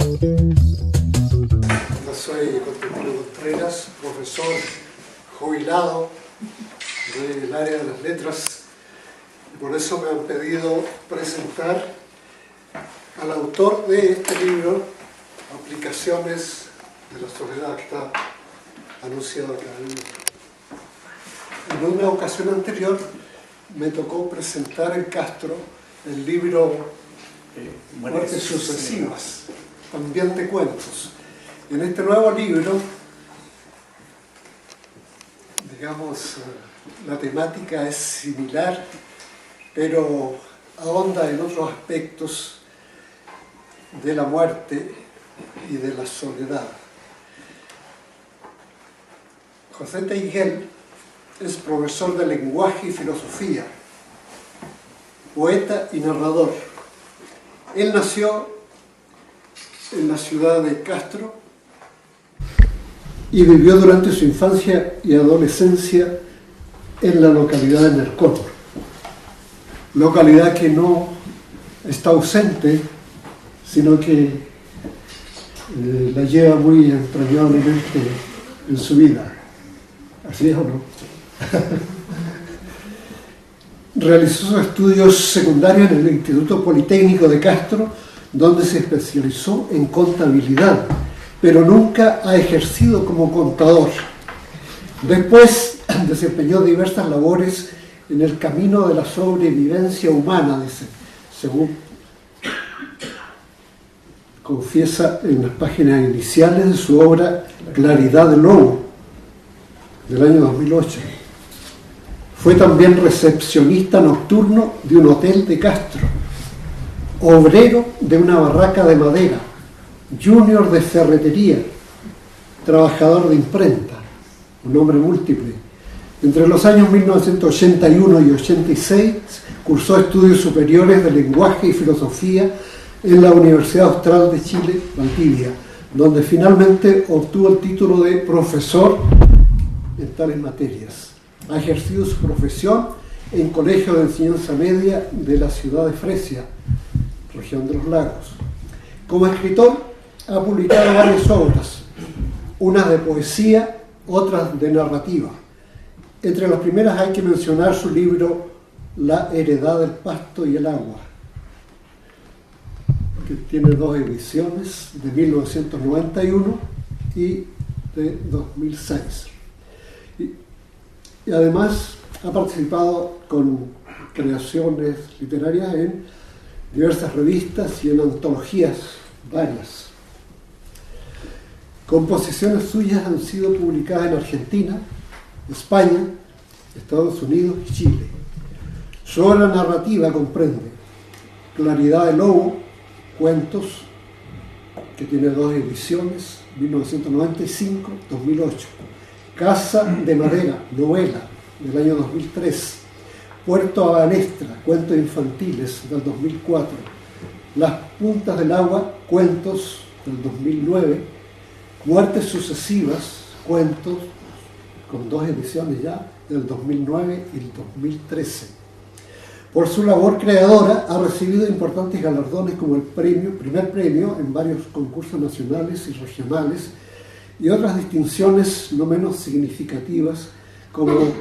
Soy Constantino Contreras, profesor jubilado del área de las letras, y por eso me han pedido presentar al autor de este libro, Aplicaciones de la Soledad, que está anunciado acá en el libro. En una ocasión anterior me tocó presentar en Castro el libro Muertes Sucesivas, también de cuentos. En este nuevo libro, digamos, la temática es similar, pero ahonda en otros aspectos de la muerte y de la soledad. José Teiguel es profesor de lenguaje y filosofía, poeta y narrador. Él nació en la ciudad de Castro y vivió durante su infancia y adolescencia en la localidad de Nercón, localidad que no está ausente, sino que la lleva muy entrañablemente en su vida. ¿Así es o no? Realizó sus estudios secundarios en el Instituto Politécnico de Castro, donde se especializó en contabilidad, pero nunca ha ejercido como contador. Después desempeñó diversas labores en el camino de la sobrevivencia humana, según confiesa en las páginas iniciales de su obra Claridad del Lobo, del año 2008. Fue también recepcionista nocturno de un hotel de Castro, obrero de una barraca de madera, junior de ferretería, trabajador de imprenta, un hombre múltiple. Entre los años 1981 y 86 cursó estudios superiores de lenguaje y filosofía en la Universidad Austral de Chile, Valdivia, donde finalmente obtuvo el título de profesor en tales materias. Ha ejercido su profesión en colegios de enseñanza media de la ciudad de Fresia, región de los lagos. Como escritor ha publicado varias obras, unas de poesía, otras de narrativa. Entre las primeras hay que mencionar su libro La heredad del pasto y el agua, que tiene dos ediciones, de 1991 y de 2006. Y además ha participado con creaciones literarias en diversas revistas y en antologías varias. Composiciones suyas han sido publicadas en Argentina, España, Estados Unidos y Chile. Su obra narrativa comprende Claridad del Lobo, cuentos, que tiene dos ediciones, 1995-2008. Casa de Madera, novela, del año 2003. Puerto Abanestra, cuentos infantiles, del 2004. Las Puntas del Agua, cuentos, del 2009. Muertes Sucesivas, cuentos, con dos ediciones ya, del 2009 y el 2013. Por su labor creadora ha recibido importantes galardones como el primer premio en varios concursos nacionales y regionales, y otras distinciones no menos significativas, como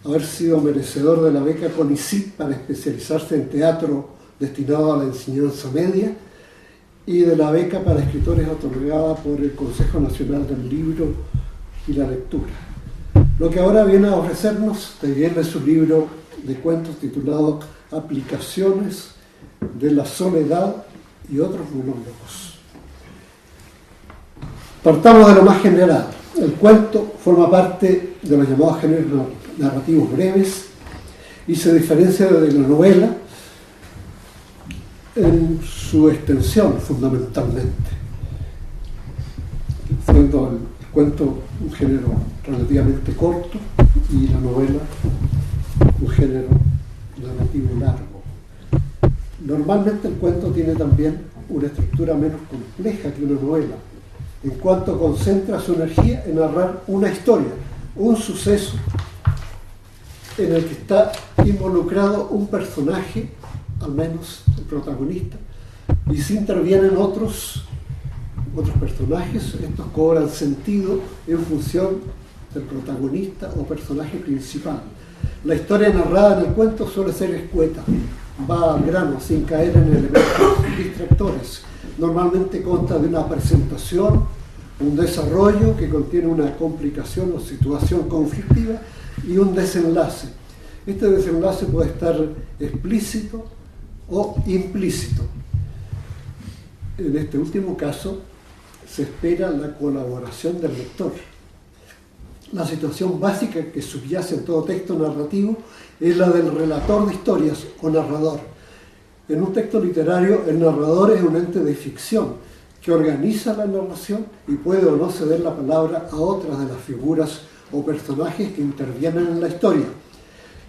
haber sido merecedor de la beca CONICYT para especializarse en teatro destinado a la enseñanza media, y de la beca para escritores otorgada por el Consejo Nacional del Libro y la Lectura. Lo que ahora viene a ofrecernos es su libro de cuentos titulado Aplicaciones de la Soledad y otros monólogos. Partamos de lo más general. El cuento forma parte de los llamados géneros narrativos breves y se diferencia de la novela en su extensión, fundamentalmente, siendo el cuento un género relativamente corto y la novela un género narrativo largo. Normalmente el cuento tiene también una estructura menos compleja que una novela, en cuanto concentra su energía en narrar una historia, un suceso en el que está involucrado un personaje, al menos el protagonista, y si intervienen otros otros personajes. Estos cobran sentido en función del protagonista o personaje principal. La historia narrada en el cuento suele ser escueta, va al grano, sin caer en elementos distractores. Normalmente consta de una presentación, un desarrollo que contiene una complicación o situación conflictiva y un desenlace. Este desenlace puede estar explícito o implícito. En este último caso, se espera la colaboración del lector. La situación básica que subyace en todo texto narrativo es la del relator de historias o narrador. En un texto literario, el narrador es un ente de ficción que organiza la narración y puede o no ceder la palabra a otras de las figuras o personajes que intervienen en la historia.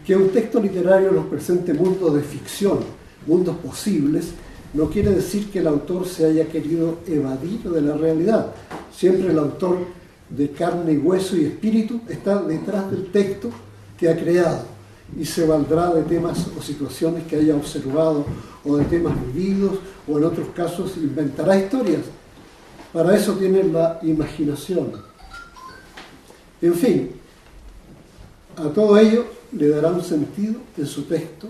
Que un texto literario nos presente mundos de ficción, mundos posibles, no quiere decir que el autor se haya querido evadir de la realidad. Siempre el autor de carne y hueso y espíritu está detrás del texto que ha creado y se valdrá de temas o situaciones que haya observado o de temas vividos, o en otros casos inventará historias. Para eso tiene la imaginación. En fin, a todo ello le dará un sentido en su texto,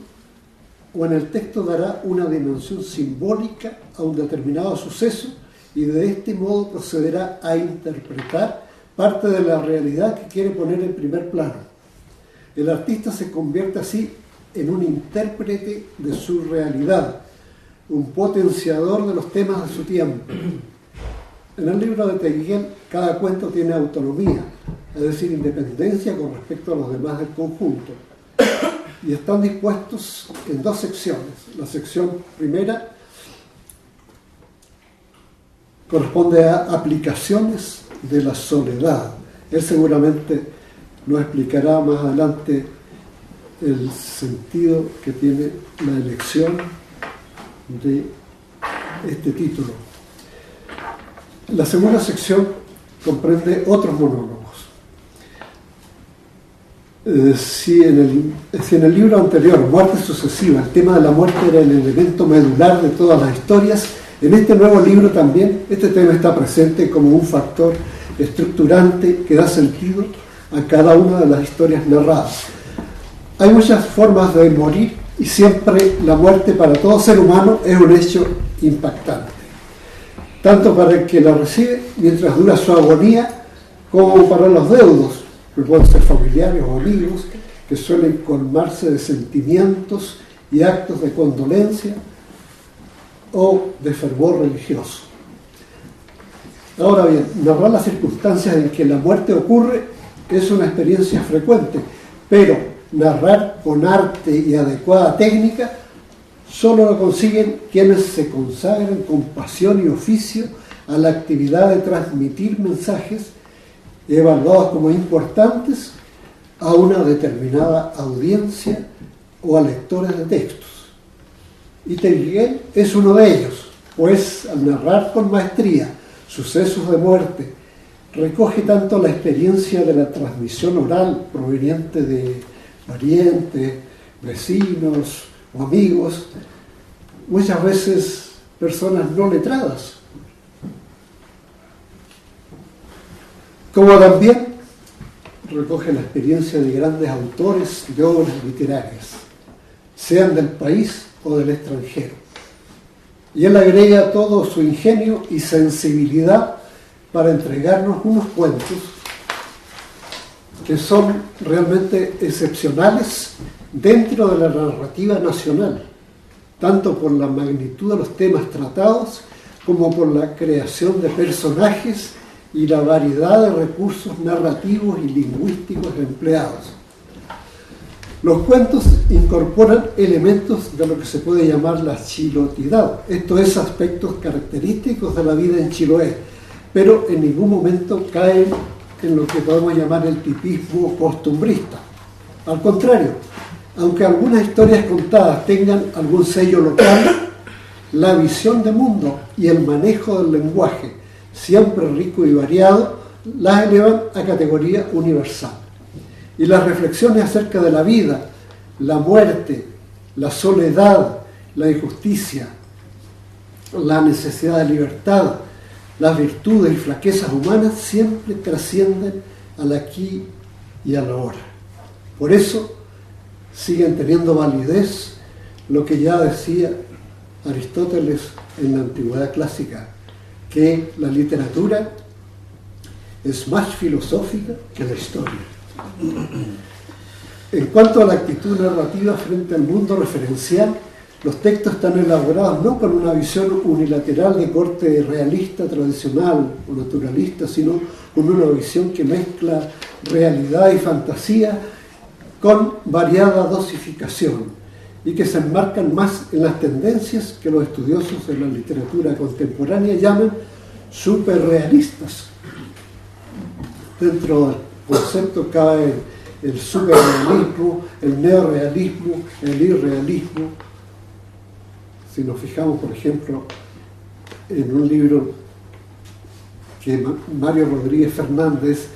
o en el texto dará una dimensión simbólica a un determinado suceso, y de este modo procederá a interpretar parte de la realidad que quiere poner en primer plano. El artista se convierte así en un intérprete de su realidad, un potenciador de los temas de su tiempo. En el libro de Teiguel, cada cuento tiene autonomía, es decir, independencia con respecto a los demás del conjunto, y están dispuestos en dos secciones. La sección primera corresponde a aplicaciones de la soledad. Él seguramente nos explicará más adelante el sentido que tiene la elección de este título. La segunda sección comprende otros monólogos. Si en el libro anterior, Muerte Sucesiva, el tema de la muerte era el elemento medular de todas las historias, en este nuevo libro también este tema está presente como un factor estructurante que da sentido a cada una de las historias narradas. Hay muchas formas de morir y siempre la muerte para todo ser humano es un hecho impactante, tanto para el que la recibe mientras dura su agonía, como para los deudos, que pueden ser familiares o amigos, que suelen colmarse de sentimientos y actos de condolencia o de fervor religioso. Ahora bien, narrar las circunstancias en que la muerte ocurre es una experiencia frecuente, pero narrar con arte y adecuada técnica solo lo consiguen quienes se consagran con pasión y oficio a la actividad de transmitir mensajes evaluados como importantes a una determinada audiencia o a lectores de textos. Y Teiguel es uno de ellos, pues al narrar con maestría sucesos de muerte, recoge tanto la experiencia de la transmisión oral proveniente de parientes, vecinos o amigos, muchas veces personas no letradas, como también recoge la experiencia de grandes autores de obras literarias, sean del país o del extranjero. Y él agrega todo su ingenio y sensibilidad para entregarnos unos cuentos que son realmente excepcionales dentro de la narrativa nacional, tanto por la magnitud de los temas tratados como por la creación de personajes y la variedad de recursos narrativos y lingüísticos empleados. Los cuentos incorporan elementos de lo que se puede llamar la chilotidad, esto es, aspectos característicos de la vida en Chiloé, pero en ningún momento caen en lo que podemos llamar el tipismo costumbrista. Al contrario, aunque algunas historias contadas tengan algún sello local, la visión de mundo y el manejo del lenguaje, siempre rico y variado, las elevan a categoría universal. Y las reflexiones acerca de la vida, la muerte, la soledad, la injusticia, la necesidad de libertad, las virtudes y flaquezas humanas siempre trascienden al aquí y a la ahora. Por eso siguen teniendo validez lo que ya decía Aristóteles en la antigüedad clásica, que la literatura es más filosófica que la historia. En cuanto a la actitud narrativa frente al mundo referencial, los textos están elaborados no con una visión unilateral de corte realista, tradicional o naturalista, sino con una visión que mezcla realidad y fantasía con variada dosificación y que se enmarcan más en las tendencias que los estudiosos de la literatura contemporánea llaman superrealistas. Dentro del concepto cae el superrealismo, el neorrealismo, el irrealismo. Si nos fijamos, por ejemplo, en un libro que Mario Rodríguez Fernández,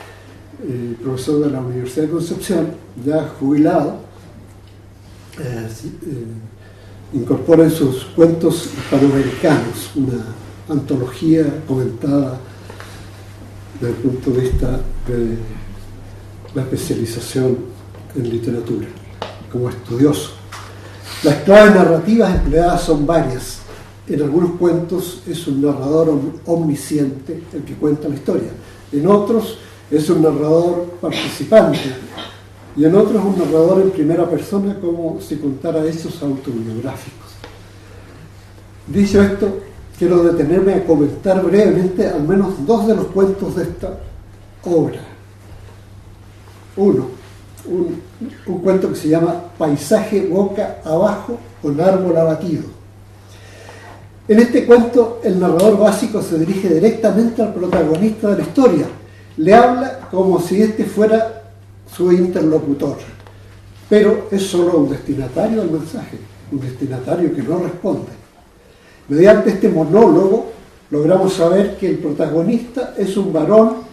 profesor de la Universidad de Concepción, ya jubilado, incorpora en sus cuentos hispanoamericanos una antología comentada desde el punto de vista de la especialización en literatura, como estudioso. Las claves narrativas empleadas son varias. En algunos cuentos es un narrador omnisciente el que cuenta la historia. En otros es un narrador participante. Y en otros un narrador en primera persona, como si contara hechos autobiográficos. Dicho esto, quiero detenerme a comentar brevemente al menos dos de los cuentos de esta obra. Uno, un cuento que se llama Paisaje boca abajo con árbol abatido. En este cuento el narrador básico se dirige directamente al protagonista de la historia. Le habla como si este fuera su interlocutor, pero es solo un destinatario del mensaje, un destinatario que no responde. Mediante este monólogo logramos saber que el protagonista es un varón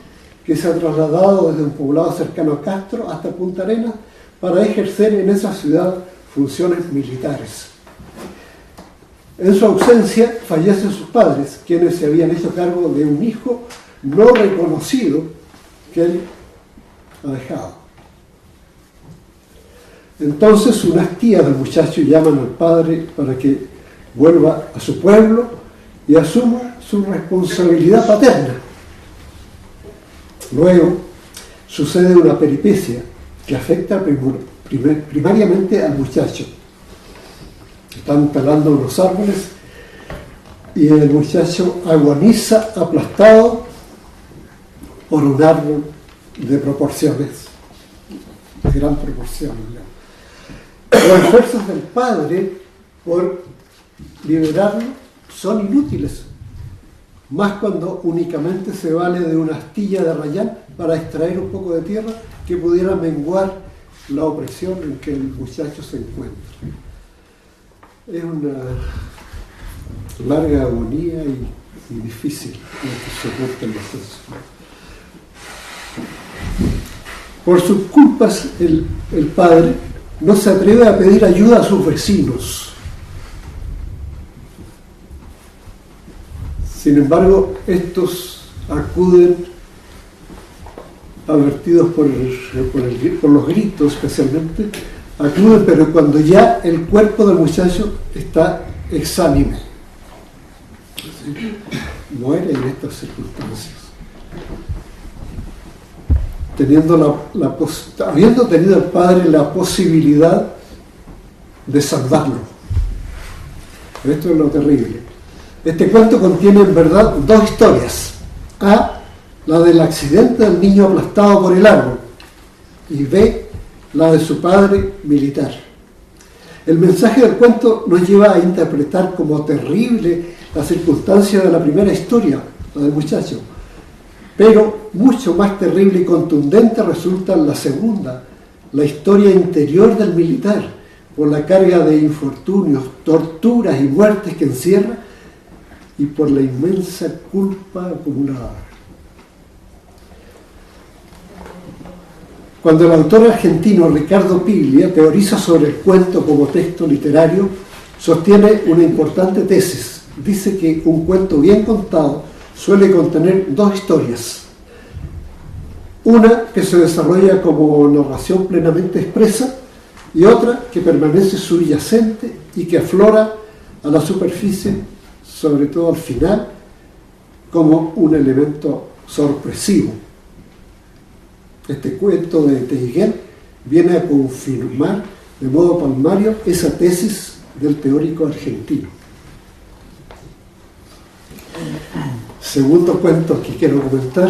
que se ha trasladado desde un poblado cercano a Castro hasta Punta Arenas para ejercer en esa ciudad funciones militares. En su ausencia fallecen sus padres, quienes se habían hecho cargo de un hijo no reconocido que él ha dejado. Entonces unas tías del muchacho llaman al padre para que vuelva a su pueblo y asuma su responsabilidad paterna. Luego sucede una peripecia que afecta primariamente al muchacho. Están talando unos árboles y el muchacho agoniza aplastado por un árbol de proporciones, de gran proporción. Los esfuerzos del padre por liberarlo son inútiles, más cuando únicamente se vale de una astilla de rayán para extraer un poco de tierra que pudiera menguar la opresión en que el muchacho se encuentra. Es una larga agonía y difícil la que soporta el proceso. Por sus culpas, el padre no se atreve a pedir ayuda a sus vecinos. Sin embargo, estos acuden advertidos por los gritos especialmente, acuden, pero cuando ya el cuerpo del muchacho está exánime. Muere en estas circunstancias. Habiendo tenido el padre la posibilidad de salvarlo. Esto es lo terrible. Este cuento contiene en verdad dos historias. A, la del accidente del niño aplastado por el árbol, y B, la de su padre militar. El mensaje del cuento nos lleva a interpretar como terrible la circunstancia de la primera historia, la del muchacho, pero mucho más terrible y contundente resulta la segunda, la historia interior del militar, por la carga de infortunios, torturas y muertes que encierra y por la inmensa culpa acumulada. Cuando el autor argentino Ricardo Piglia teoriza sobre el cuento como texto literario, sostiene una importante tesis. Dice que un cuento bien contado suele contener dos historias. Una que se desarrolla como narración plenamente expresa y otra que permanece subyacente y que aflora a la superficie, sobre todo al final, como un elemento sorpresivo. Este cuento de Teiguel viene a confirmar de modo palmario esa tesis del teórico argentino. Segundo cuento que quiero comentar,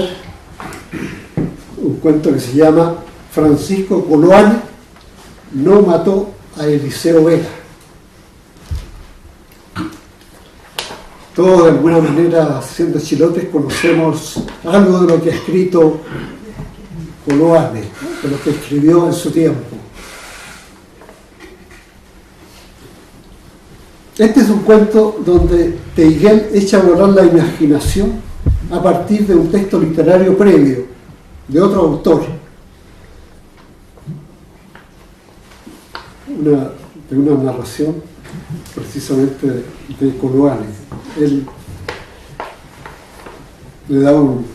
un cuento que se llama Francisco Coloane no mató a Eliseo Vera. Todos de alguna manera, siendo chilotes, conocemos algo de lo que ha escrito Coloane, de lo que escribió en su tiempo. Este es un cuento donde Teiguel echa a volar la imaginación a partir de un texto literario previo, de otro autor. De una narración precisamente de Coloane. Él le da un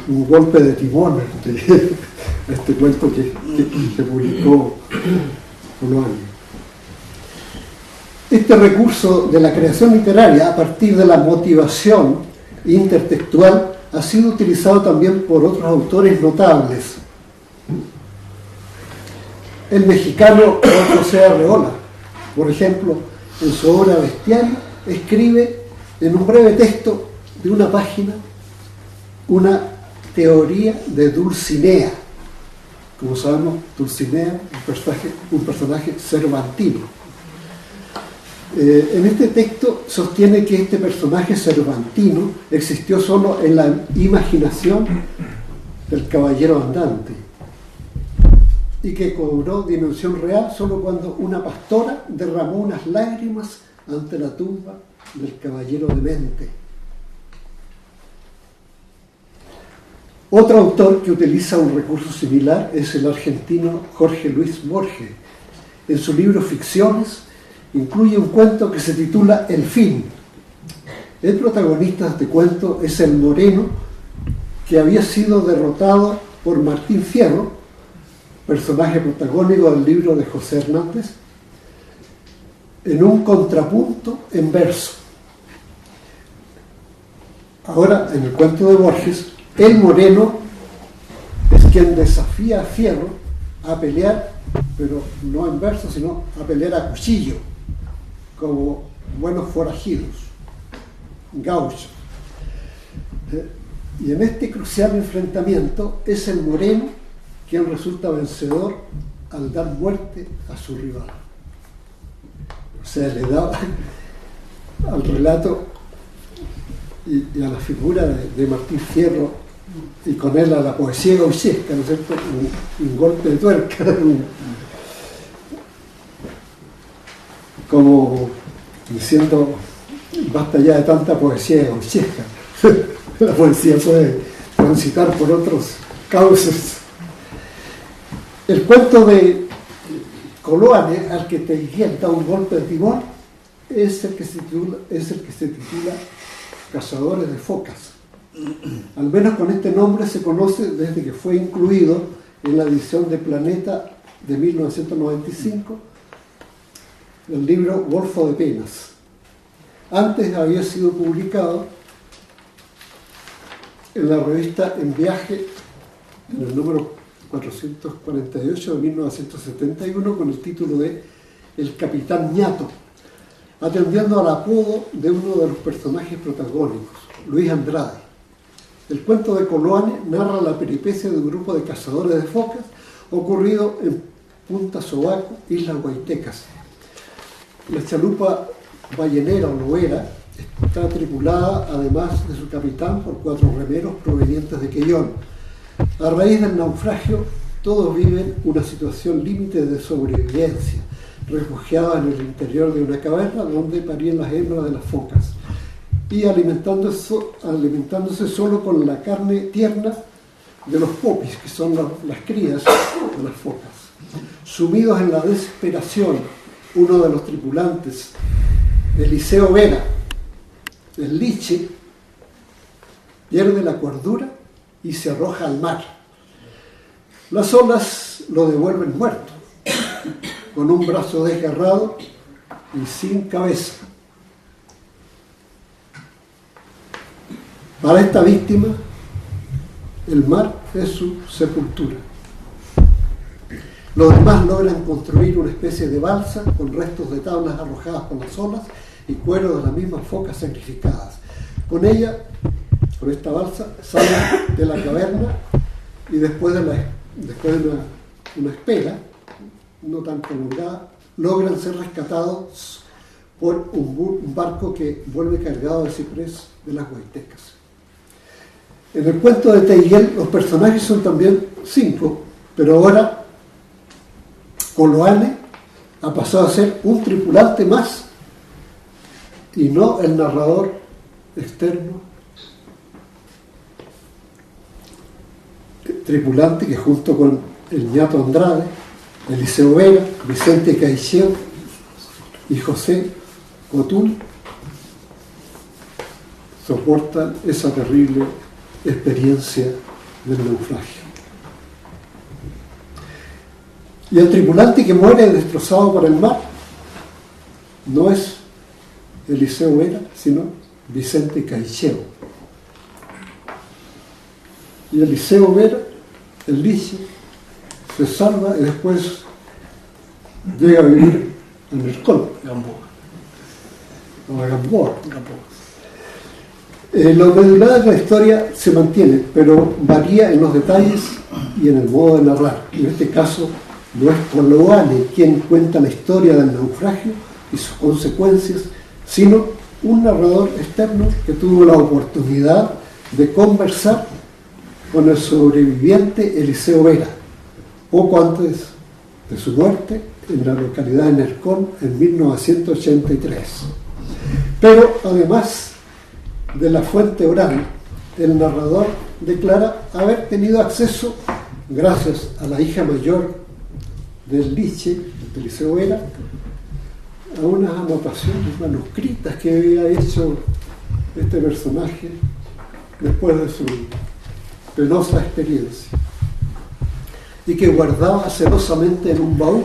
golpe de timón a este cuento que publicó Coloane. Este recurso de la creación literaria a partir de la motivación intertextual ha sido utilizado también por otros autores notables. El mexicano José Arreola, por ejemplo, en su obra Bestiario, escribe en un breve texto de una página una teoría de Dulcinea. Como sabemos, Dulcinea, un personaje cervantino. En este texto sostiene que este personaje cervantino existió solo en la imaginación del caballero andante y que cobró dimensión real solo cuando una pastora derramó unas lágrimas ante la tumba del caballero demente. Otro autor que utiliza un recurso similar es el argentino Jorge Luis Borges. En su libro Ficciones incluye un cuento que se titula El fin. El protagonista de este cuento es el moreno que había sido derrotado por Martín Fierro, personaje protagónico del libro de José Hernández, en un contrapunto en verso. Ahora, en el cuento de Borges, el moreno es quien desafía a Fierro a pelear, pero no en verso, sino a pelear a cuchillo, como buenos forajidos, gauchos. Y en este crucial enfrentamiento es el moreno quien resulta vencedor al dar muerte a su rival. O sea, le da al relato y a la figura de Martín Fierro y con él a la poesía gauchesca, ¿no es cierto? Un golpe de tuerca, como diciendo, basta ya de tanta poesía gauchesca. La poesía puede transitar por otros cauces. El cuento de Coloane, al que Teiguel da un golpe de timón, es el que se titula Cazadores de Focas. Al menos con este nombre se conoce desde que fue incluido en la edición de Planeta de 1995, el libro Golfo de Penas. Antes había sido publicado en la revista En Viaje, en el número 448 de 1971, con el título de El Capitán Ñato, atendiendo al apodo de uno de los personajes protagónicos, Luis Andrade. El cuento de Coloane narra la peripecia de un grupo de cazadores de focas ocurrido en Punta Sobaco, Islas Guaitecas. La chalupa ballenera o loera está tripulada, además de su capitán, por 4 remeros provenientes de Quellón. A raíz del naufragio, todos viven una situación límite de sobrevivencia, refugiados en el interior de una caverna donde parían las hembras de las focas y alimentándose solo con la carne tierna de los popis, que son las crías de las focas. Sumidos en la desesperación, uno de los tripulantes, Eliseo Vera, el Liche, pierde la cordura y se arroja al mar. Las olas lo devuelven muerto, con un brazo desgarrado y sin cabeza. Para esta víctima, el mar es su sepultura. Los demás logran construir una especie de balsa con restos de tablas arrojadas por las olas y cuero de las mismas focas sacrificadas. Con ella, con esta balsa, salen de la caverna y después de una espera, no tan prolongada, logran ser rescatados por un barco que vuelve cargado de ciprés de las Huaytecas. En el cuento de Teiguel los personajes son también 5, pero ahora Coloane ha pasado a ser un tripulante más y no el narrador externo, tripulante que junto con el ñato Andrade, Eliseo Vera, Vicente Caicedo y José Cotul soportan esa terrible experiencia del naufragio. Y el tripulante que muere destrozado por el mar no es Eliseo Vera, sino Vicente Caicedo. Y Eliseo Vera, el Lice, se salva y después llega a vivir en el Col, a Gamboa. La medular de la historia se mantiene, pero varía en los detalles y en el modo de narrar. En este caso, no es Coloane quien cuenta la historia del naufragio y sus consecuencias, sino un narrador externo que tuvo la oportunidad de conversar con el sobreviviente Eliseo Vera, poco antes de su muerte en la localidad de Nercón en 1983. Pero además de la fuente oral, el narrador declara haber tenido acceso, gracias a la hija mayor del Lice, de Eliseo Vera, a unas anotaciones manuscritas que había hecho este personaje después de su penosa experiencia y que guardaba celosamente en un baúl.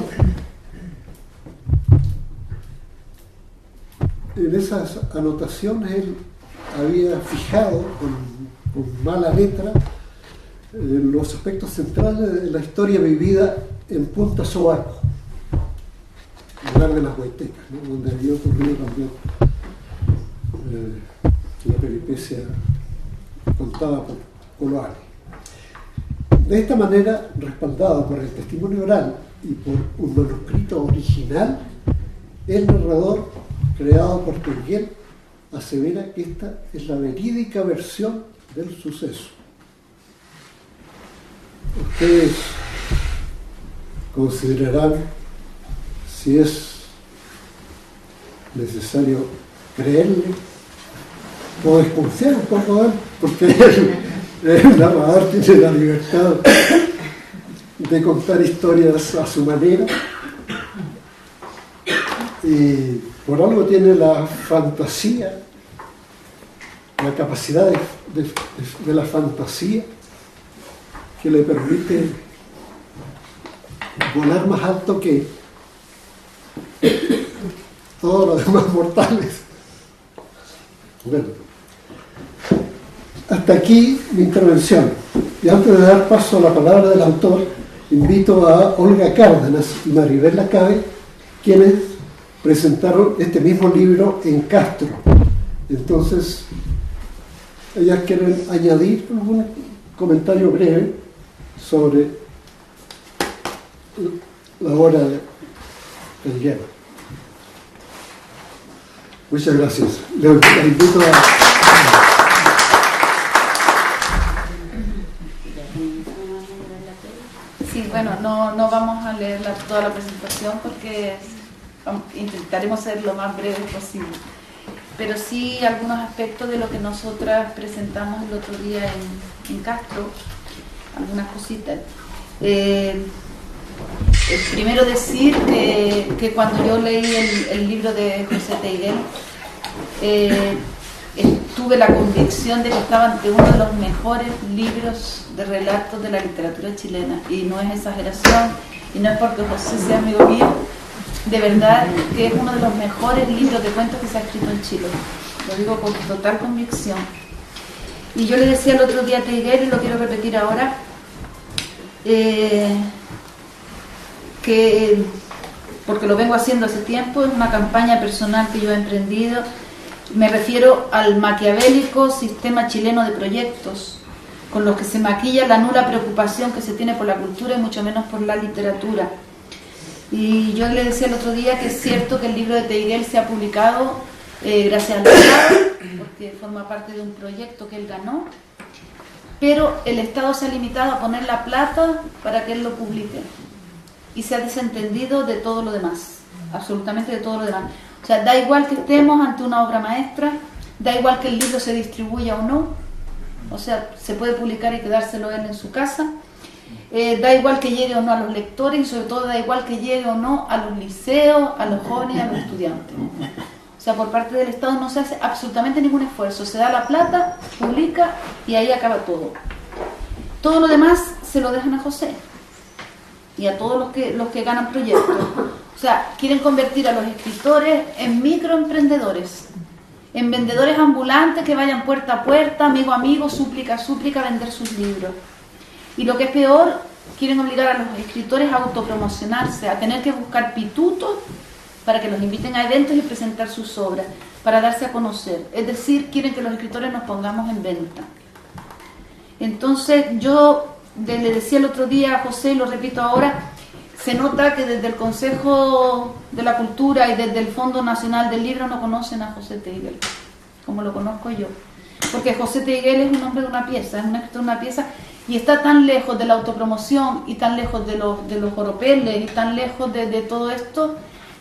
En esas anotaciones él había fijado con mala letra los aspectos centrales de la historia vivida en Punta Sobaco, lugar de las Huaytecas, ¿no?, donde había ocurrido también la peripecia contada por Coloane. De esta manera, respaldado por el testimonio oral y por un manuscrito original, el narrador, creado por Teiguel, asevera que esta es la verídica versión del suceso. Ustedes considerarán si es necesario creerle o desconfiar un poco de él, porque el narrador tiene la libertad de contar historias a su manera y por algo tiene la fantasía, la capacidad de la fantasía que le permite volar más alto que todos los demás mortales. Bueno, hasta aquí mi intervención. Y antes de dar paso a la palabra del autor, invito a Olga Cárdenas y Maribel Lacabe, quienes presentaron este mismo libro en Castro. Entonces, ellas quieren añadir un comentario breve sobre la obra de Teiguel. Muchas gracias. Le invito a... Sí, bueno, no vamos a leer toda la presentación porque intentaremos ser lo más breve posible. Pero sí algunos aspectos de lo que nosotras presentamos el otro día en Castro, algunas cositas. Primero decir que cuando yo leí el libro de José Teiguel, tuve la convicción de que estaba ante uno de los mejores libros de relatos de la literatura chilena, y no es exageración, y no es porque José sea amigo mío, de verdad que es uno de los mejores libros de cuentos que se ha escrito en Chile, lo digo con total convicción. Y yo le decía el otro día a Teiguel, y lo quiero repetir ahora, que, porque lo vengo haciendo hace tiempo, es una campaña personal que yo he emprendido. Me refiero al maquiavélico sistema chileno de proyectos, con los que se maquilla la nula preocupación que se tiene por la cultura y mucho menos por la literatura. Y yo le decía el otro día que es cierto que el libro de Teiguel se ha publicado gracias al Estado, porque forma parte de un proyecto que él ganó, pero el Estado se ha limitado a poner la plata para que él lo publique, y se ha desentendido de todo lo demás, absolutamente de todo lo demás. O sea, da igual que estemos ante una obra maestra, da igual que el libro se distribuya o no, o sea, se puede publicar y quedárselo él en su casa, da igual que llegue o no a los lectores, y sobre todo da igual que llegue o no a los liceos, a los jóvenes y a los estudiantes. O sea, por parte del Estado no se hace absolutamente ningún esfuerzo, se da la plata, publica y ahí acaba todo. Todo lo demás se lo dejan a José y a todos los que ganan proyectos. O sea, quieren convertir a los escritores en microemprendedores, en vendedores ambulantes que vayan puerta a puerta, amigo a amigo, súplica a súplica, a vender sus libros. Y lo que es peor, quieren obligar a los escritores a autopromocionarse, a tener que buscar pitutos para que los inviten a eventos y presentar sus obras, para darse a conocer. Es decir, quieren que los escritores nos pongamos en venta. Entonces, yo le decía el otro día a José, y lo repito ahora, se nota que desde el Consejo de la Cultura y desde el Fondo Nacional del Libro no conocen a José Teiguel, como lo conozco yo. Porque José Teiguel es un hombre de una pieza, es un escritor de una pieza, y está tan lejos de la autopromoción, y tan lejos de los joropeles, y tan lejos de todo esto,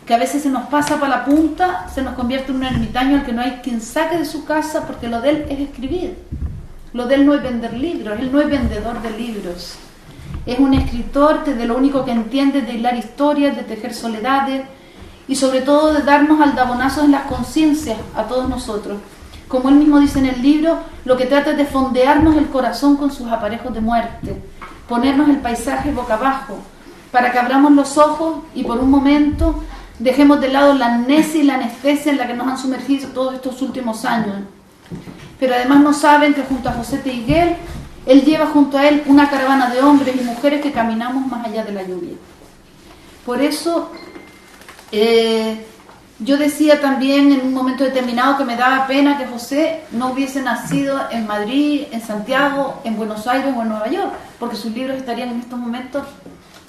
que a veces se nos pasa para la punta, se nos convierte en un ermitaño al que no hay quien saque de su casa, porque lo de él es escribir. Lo de él no es vender libros, él no es vendedor de libros. Es un escritor que de lo único que entiende es de hilar historias, de tejer soledades y sobre todo de darnos aldabonazos en las conciencias a todos nosotros. Como él mismo dice en el libro, lo que trata es de fondearnos el corazón con sus aparejos de muerte, ponernos el paisaje boca abajo, para que abramos los ojos y por un momento dejemos de lado la amnesia y la anestesia en la que nos han sumergido todos estos últimos años. Pero además no saben que junto a José Teiguel, él lleva junto a él una caravana de hombres y mujeres que caminamos más allá de la lluvia. Por eso, yo decía también en un momento determinado que me daba pena que José no hubiese nacido en Madrid, en Santiago, en Buenos Aires o en Nueva York, porque sus libros estarían en estos momentos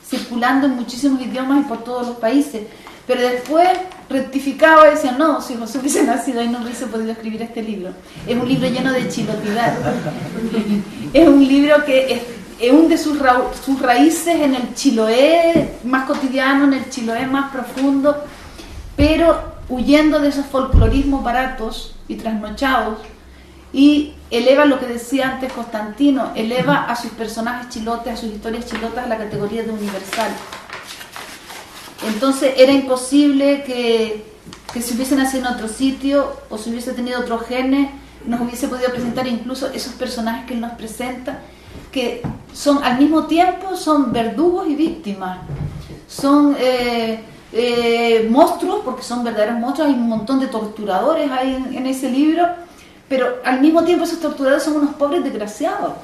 circulando en muchísimos idiomas y por todos los países. Pero después rectificaba y decía, no, si José hubiese nacido ahí no hubiese podido escribir este libro. Es un libro lleno de chilotidad. Es un libro que hunde sus raíces en el Chiloé más cotidiano, en el Chiloé más profundo, pero huyendo de esos folclorismos baratos y trasnochados, y eleva lo que decía antes Constantino, eleva a sus personajes chilotes, a sus historias chilotas a la categoría de universal. Entonces era imposible que si hubiese nacido en otro sitio o si hubiese tenido otros genes, nos hubiese podido presentar incluso esos personajes que él nos presenta, que son al mismo tiempo son verdugos y víctimas, son monstruos, porque son verdaderos monstruos, hay un montón de torturadores ahí en ese libro, pero al mismo tiempo esos torturadores son unos pobres desgraciados.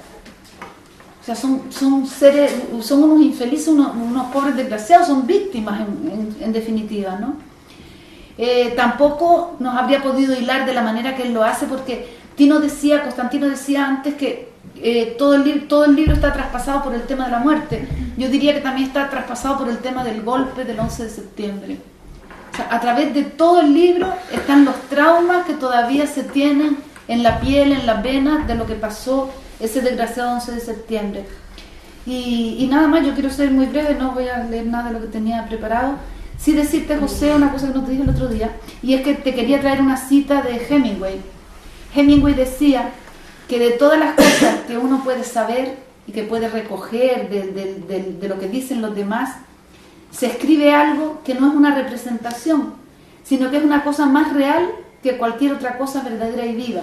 O sea, son seres, son unos infelices, unos pobres desgraciados, son víctimas en definitiva, ¿no? Tampoco nos habría podido hilar de la manera que él lo hace, porque Constantino decía antes que todo el libro está traspasado por el tema de la muerte. Yo diría que también está traspasado por el tema del golpe del 11 de septiembre. O sea, a través de todo el libro están los traumas que todavía se tienen en la piel, en las venas, de lo que pasó ese desgraciado 11 de septiembre. Y nada más, yo quiero ser muy breve, no voy a leer nada de lo que tenía preparado. Sí decirte, José, una cosa que no te dije el otro día, y es que te quería traer una cita de Hemingway. Hemingway decía que de todas las cosas que uno puede saber y que puede recoger de lo que dicen los demás, se escribe algo que no es una representación, sino que es una cosa más real que cualquier otra cosa verdadera y viva.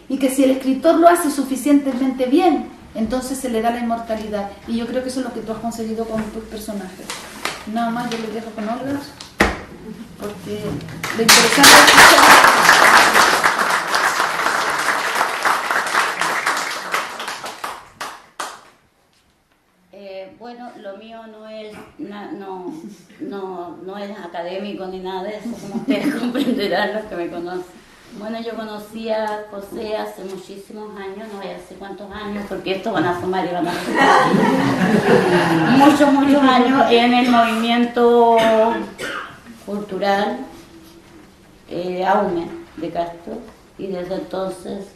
y que si el escritor lo hace suficientemente bien, entonces se le da la inmortalidad. Y yo creo que eso es lo que tú has conseguido con tus personajes. Nada más yo les dejo con Olga, porque lo interesante es bueno, lo mío no es no es académico ni nada de eso, como ustedes comprenderán los que me conocen. Bueno, yo conocí a José hace muchísimos años, no voy a decir cuántos años, porque estos van a sumar y van a sumar. Muchos años en el movimiento cultural AUME de Castro, y desde entonces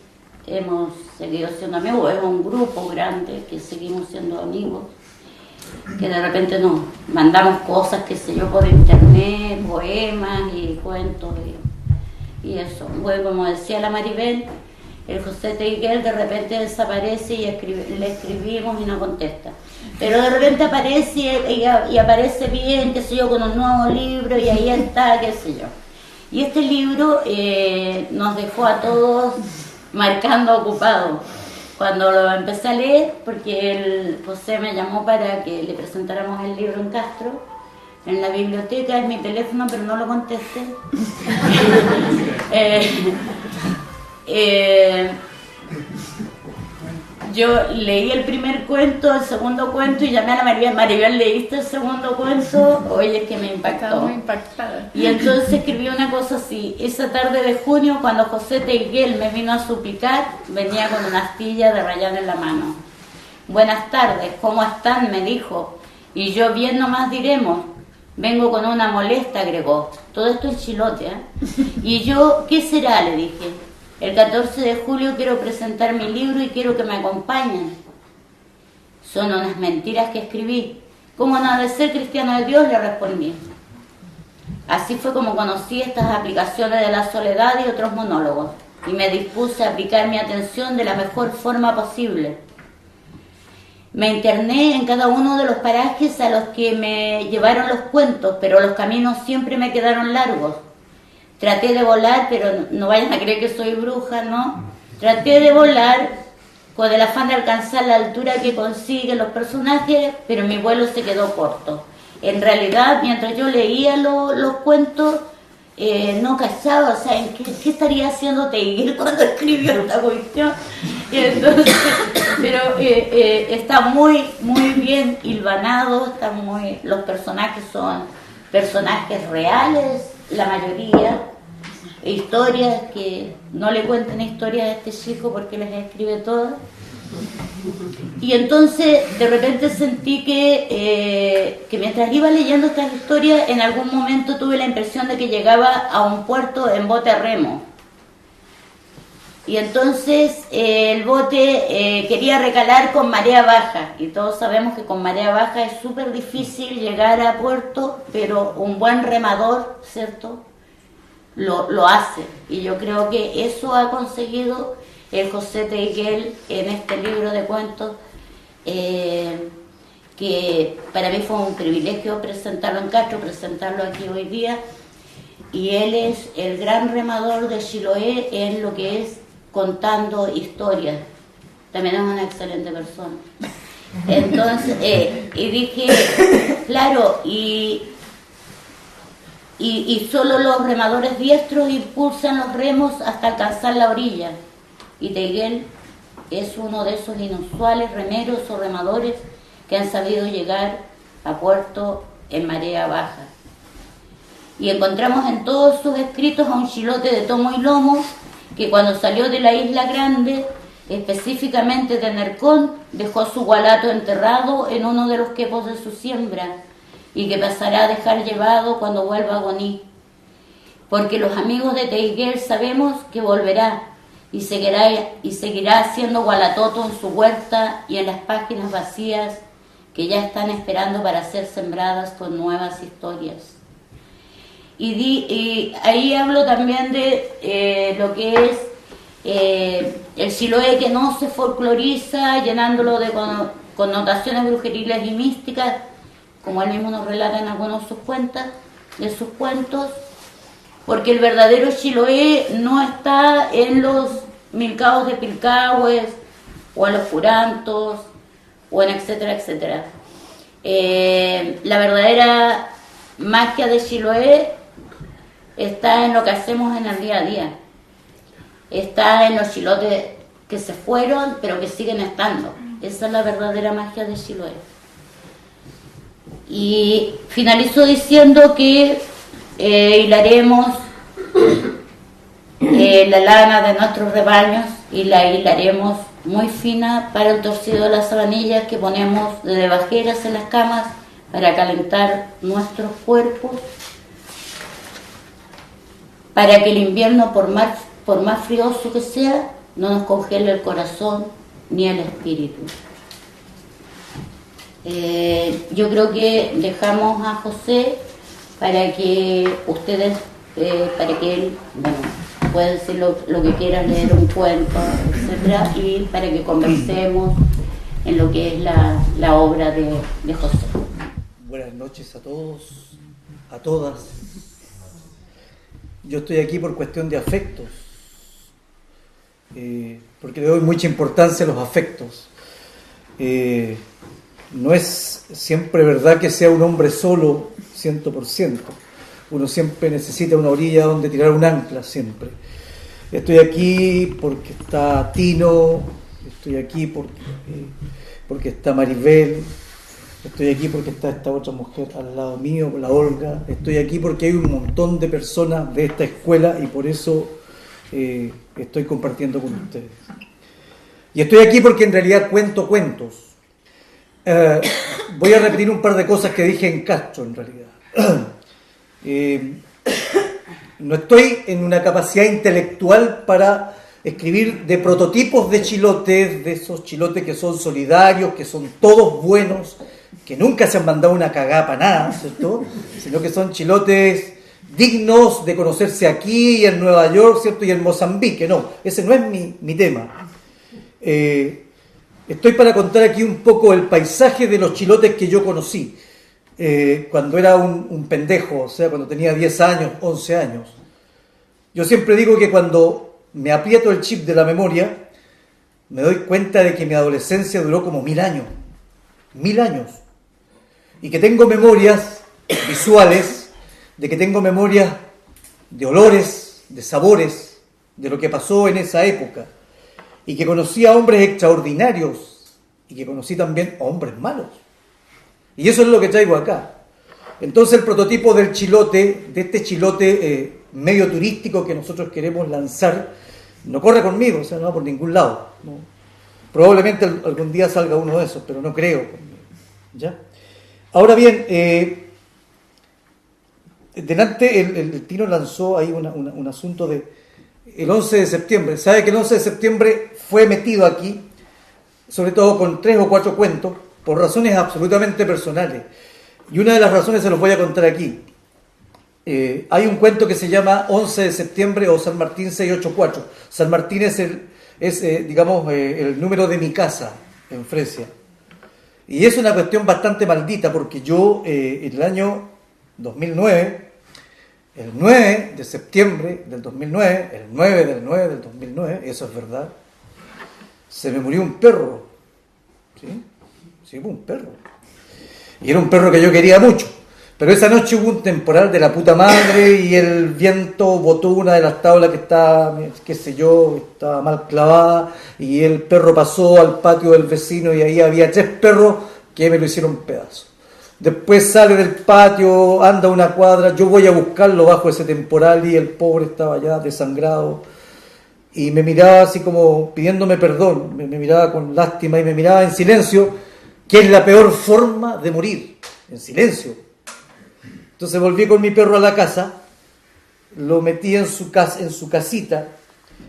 hemos seguido siendo amigos. Es un grupo grande que seguimos siendo amigos, que de repente nos mandamos cosas, qué sé yo, por internet, poemas y cuentos y eso. Bueno, como decía la Maribel, el José Teiguel de repente desaparece y le escribimos y no contesta. Pero de repente aparece y aparece bien, qué sé yo, con un nuevo libro y ahí está, qué sé yo. Y este libro nos dejó a todos marcando ocupados. Cuando lo empecé a leer, porque el José me llamó para que le presentáramos el libro en Castro, en la biblioteca, es mi teléfono, pero no lo contesté. Yo leí el primer cuento, el segundo cuento, y llamé a la Maribel. Maribel, ¿leíste el segundo cuento? Oye, es que me impactó. Estaba muy impactada. Y entonces escribí una cosa así: esa tarde de junio, cuando José Teiguel me vino a suplicar, venía con una astilla de rayán en la mano. Buenas tardes, ¿cómo están?, me dijo. Y yo, bien nomás diremos. Vengo con una molesta, agregó. Todo esto es Chilote, ¿eh? Y yo, ¿qué será?, le dije. El 14 de julio quiero presentar mi libro y quiero que me acompañen. Son unas mentiras que escribí. ¿Cómo no ha de ser cristiano de Dios?, le respondí. Así fue como conocí estas aplicaciones de la soledad y otros monólogos, y me dispuse a aplicar mi atención de la mejor forma posible. Me interné en cada uno de los parajes a los que me llevaron los cuentos, pero los caminos siempre me quedaron largos. Traté de volar, pero no vayan a creer que soy bruja, ¿no? Traté de volar con el afán de alcanzar la altura que consiguen los personajes, pero mi vuelo se quedó corto. En realidad, mientras yo leía los cuentos, no cachaba, o sea, ¿qué estaría haciendo Teiguel cuando escribió esta cuestión? Entonces, pero está muy bien hilvanado, los personajes son personajes reales, la mayoría, historias que no le cuenten historias a este chico porque les escribe todas. Y entonces de repente sentí que mientras iba leyendo estas historias, en algún momento tuve la impresión de que llegaba a un puerto en bote a remo. Y entonces el bote quería recalar con marea baja, y todos sabemos que con marea baja es súper difícil llegar a puerto, pero un buen remador, ¿cierto?, lo hace. Y yo creo que eso ha conseguido el José Teiguel en este libro de cuentos, que para mí fue un privilegio presentarlo en Castro, presentarlo aquí hoy día, y él es el gran remador de Chiloé en lo que es contando historias. También es una excelente persona. Entonces, y dije, claro, y solo los remadores diestros impulsan los remos hasta alcanzar la orilla. Y Teiguel es uno de esos inusuales remeros o remadores que han sabido llegar a puerto en marea baja. Y encontramos en todos sus escritos a un chilote de tomo y lomo que cuando salió de la Isla Grande, específicamente de Nercón, dejó su gualato enterrado en uno de los quepos de su siembra, y que pasará a dejar llevado cuando vuelva a Goní. Porque los amigos de Teiguel sabemos que volverá y seguirá haciendo gualatoto en su huerta y en las páginas vacías que ya están esperando para ser sembradas con nuevas historias. Y ahí hablo también de lo que es el Chiloé que no se folcloriza, llenándolo de connotaciones brujeriles y místicas, como él mismo nos relata en algunos de sus cuentos, porque el verdadero Chiloé no está en los milcaos de Pilcahues, o a los curantos, o en etcétera, etcétera. La verdadera magia de Chiloé está en lo que hacemos en el día a día. Está en los chilotes que se fueron, pero que siguen estando. Esa es la verdadera magia de Chiloé. Y finalizo diciendo que hilaremos la lana de nuestros rebaños y la hilaremos muy fina para el torcido de las sabanillas que ponemos de debajeras en las camas para calentar nuestros cuerpos, para que el invierno, por más frioso que sea, no nos congele el corazón ni el espíritu. Yo creo que dejamos a José para que ustedes, para que él, bueno, pueda decir lo que quiera, leer un cuento, etcétera, y para que conversemos en lo que es la obra de José. Buenas noches a todos, a todas. Yo estoy aquí por cuestión de afectos, porque le doy mucha importancia a los afectos. No es siempre verdad que sea un hombre solo 100%. Uno siempre necesita una orilla donde tirar un ancla, siempre. Estoy aquí porque está Tino, estoy aquí porque está Maribel, estoy aquí porque está esta otra mujer al lado mío, la Olga, estoy aquí porque hay un montón de personas de esta escuela y por eso estoy compartiendo con ustedes. Y estoy aquí porque en realidad cuento cuentos. Voy a repetir un par de cosas que dije en Castro, en realidad. No estoy en una capacidad intelectual para escribir de prototipos de chilotes, de esos chilotes que son solidarios, que son todos buenos, que nunca se han mandado una cagada para nada, ¿cierto? Sino que son chilotes dignos de conocerse aquí y en Nueva York, ¿cierto? Y en Mozambique. No, ese no es mi tema. Estoy para contar aquí un poco el paisaje de los chilotes que yo conocí cuando era un pendejo, o sea, cuando tenía 10 años, 11 años. Yo siempre digo que cuando me aprieto el chip de la memoria, me doy cuenta de que mi adolescencia duró como 1000 años. 1000 años. Y que tengo memorias visuales, de que tengo memorias de olores, de sabores, de lo que pasó en esa época. Y que conocí a hombres extraordinarios y que conocí también a hombres malos. Y eso es lo que traigo acá. Entonces el prototipo del chilote, de este chilote medio turístico que nosotros queremos lanzar, no corre conmigo, o sea, no va por ningún lado. ¿No? Probablemente algún día salga uno de esos, pero no creo. ¿Ya? Ahora bien, delante el Tino lanzó ahí un asunto de el 11 de septiembre. Sabe que el 11 de septiembre fue metido aquí, sobre todo con 3 o 4 cuentos, por razones absolutamente personales. Y una de las razones se los voy a contar aquí. Hay un cuento que se llama 11 de septiembre o San Martín 684. San Martín es el número de mi casa en Fresia. Y es una cuestión bastante maldita porque yo en el año 2009, el 9 de septiembre del 2009, el 9 del 9 del 2009, eso es verdad, se me murió un perro. ¿Sí? Sí, un perro. Y era un perro que yo quería mucho. Pero esa noche hubo un temporal de la puta madre y el viento botó una de las tablas que estaba, qué sé yo, estaba mal clavada y el perro pasó al patio del vecino y ahí había 3 perros que me lo hicieron pedazo. Después sale del patio, anda una cuadra, yo voy a buscarlo bajo ese temporal y el pobre estaba ya desangrado y me miraba así como pidiéndome perdón, me miraba con lástima y me miraba en silencio, que es la peor forma de morir, en silencio. Entonces volví con mi perro a la casa, lo metí en su casita.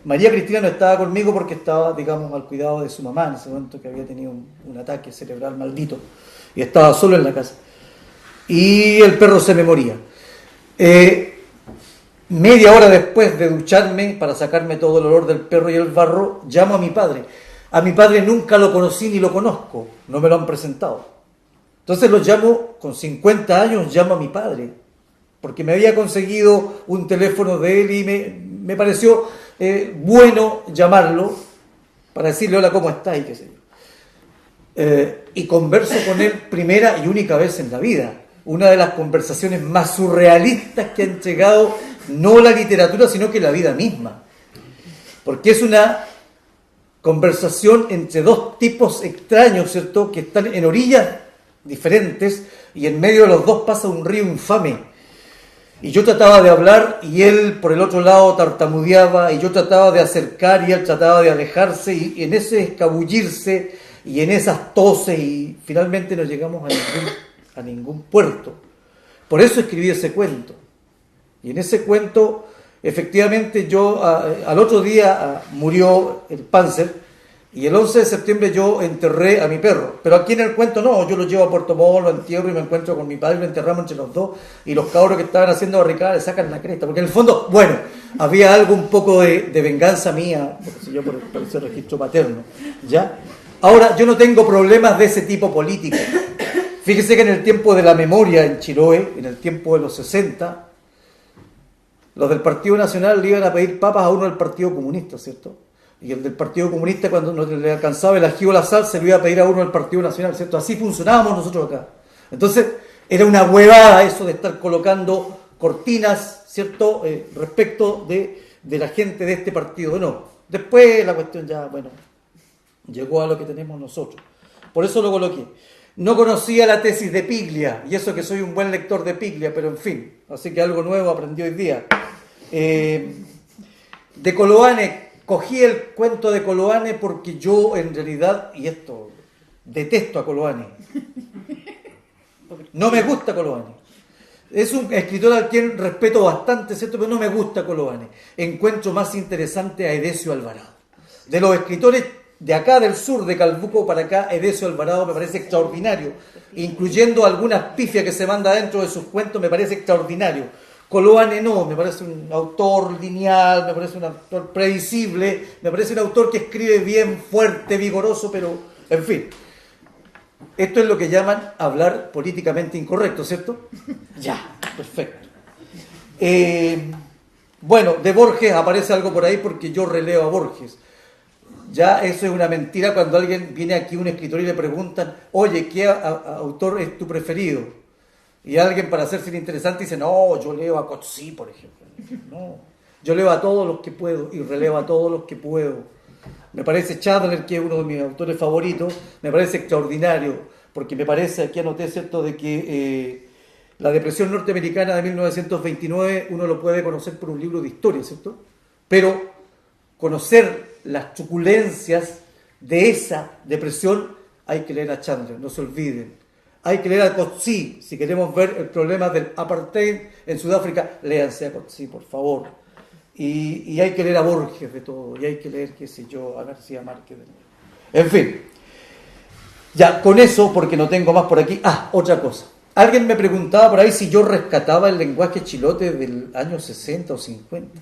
María Cristina no estaba conmigo porque estaba, digamos, al cuidado de su mamá en ese momento, que había tenido un ataque cerebral maldito y estaba solo en la casa. Y el perro se me moría. Media hora después de ducharme para sacarme todo el olor del perro y el barro, llamo a mi padre. A mi padre nunca lo conocí ni lo conozco, no me lo han presentado. Entonces lo llamo, con 50 años llamo a mi padre, porque me había conseguido un teléfono de él y me pareció bueno llamarlo para decirle hola, ¿cómo está? Y qué sé yo. Y converso con él primera y única vez en la vida. Una de las conversaciones más surrealistas que ha entregado no la literatura, sino que la vida misma. Porque es una conversación entre dos tipos extraños, ¿cierto?, que están en orillas diferentes y en medio de los dos pasa un río infame. Y yo trataba de hablar y él por el otro lado tartamudeaba, y yo trataba de acercar y él trataba de alejarse, y en ese escabullirse y en esas toses, y finalmente no llegamos a ningún puerto. Por eso escribí ese cuento. Y en ese cuento, efectivamente, yo al otro día murió el Panzer, y el 11 de septiembre yo enterré a mi perro. Pero aquí en el cuento no, yo lo llevo a Puerto Montt, lo entierro y me encuentro con mi padre, lo enterramos entre los dos, y los cabros que estaban haciendo barricadas le sacan la cresta. Porque en el fondo, bueno, había algo un poco de venganza mía, por ese registro paterno, ¿ya? Ahora, yo no tengo problemas de ese tipo político. Fíjese que en el tiempo de la memoria en Chiloé, en el tiempo de los 60, los del Partido Nacional le iban a pedir papas a uno del Partido Comunista, ¿cierto? Y el del Partido Comunista, cuando no le alcanzaba el ají o la sal, se lo iba a pedir a uno del Partido Nacional, ¿cierto? Así funcionábamos nosotros acá. Entonces, era una huevada eso de estar colocando cortinas, ¿cierto?, respecto de la gente de este partido. No. Después la cuestión ya, bueno, llegó a lo que tenemos nosotros. Por eso lo coloqué. No conocía la tesis de Piglia, y eso que soy un buen lector de Piglia, pero en fin, así que algo nuevo aprendí hoy día. De Coloane, cogí el cuento de Coloane porque yo en realidad, y esto, detesto a Coloane. No me gusta Coloane. Es un escritor al quien respeto bastante, ¿cierto? Pero no me gusta Coloane. Encuentro más interesante a Edesio Alvarado. De los escritores de acá del sur, de Calbuco para acá, Edesio Alvarado me parece extraordinario, incluyendo algunas pifias que se manda dentro de sus cuentos, me parece extraordinario. Coloane no, me parece un autor lineal, me parece un autor previsible, me parece un autor que escribe bien, fuerte, vigoroso, pero, en fin. Esto es lo que llaman hablar políticamente incorrecto, ¿cierto? Ya, perfecto. Bueno, de Borges aparece algo por ahí porque yo releo a Borges. Ya eso es una mentira cuando alguien viene aquí, un escritor, y le preguntan, oye, ¿qué autor es tu preferido? Y alguien, para hacerse interesante, dice, no, yo leo a Coetzee, por ejemplo. No, yo leo a todos los que puedo y releo a todos los que puedo. Me parece Chandler, que es uno de mis autores favoritos, me parece extraordinario, porque me parece, aquí anoté, ¿cierto?, de que la depresión norteamericana de 1929 uno lo puede conocer por un libro de historia, ¿cierto? Pero conocer las truculencias de esa depresión hay que leer a Chandler, no se olviden. Hay que leer a Coetzee, si queremos ver el problema del apartheid en Sudáfrica, léanse a Coetzee, por favor. Y hay que leer a Borges de todo, y hay que leer, qué sé yo, a García Márquez de nuevo. En fin, ya con eso, porque no tengo más por aquí. Otra cosa. Alguien me preguntaba por ahí si yo rescataba el lenguaje chilote del año 60 o 50.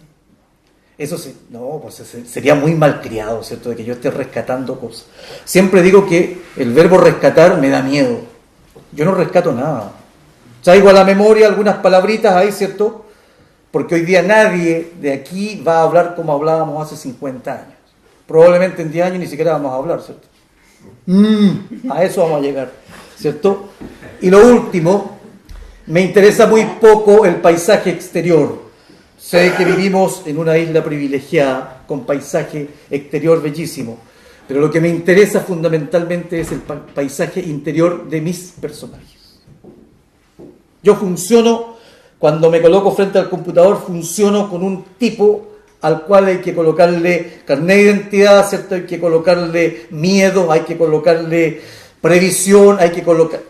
Eso sí, no, pues sería muy malcriado, ¿cierto?, de que yo esté rescatando cosas. Siempre digo que el verbo rescatar me da miedo. Yo no rescato nada. Traigo a la memoria algunas palabritas ahí, ¿cierto?, porque hoy día nadie de aquí va a hablar como hablábamos hace 50 años. Probablemente en 10 años ni siquiera vamos a hablar, ¿cierto? A eso vamos a llegar, ¿cierto? Y lo último, me interesa muy poco el paisaje exterior. Sé que vivimos en una isla privilegiada, con paisaje exterior bellísimo, pero lo que me interesa fundamentalmente es el paisaje interior de mis personajes. Yo funciono, cuando me coloco frente al computador, funciono con un tipo al cual hay que colocarle carnet de identidad, ¿cierto? Hay que colocarle miedo, hay que colocarle previsión, hay que colocar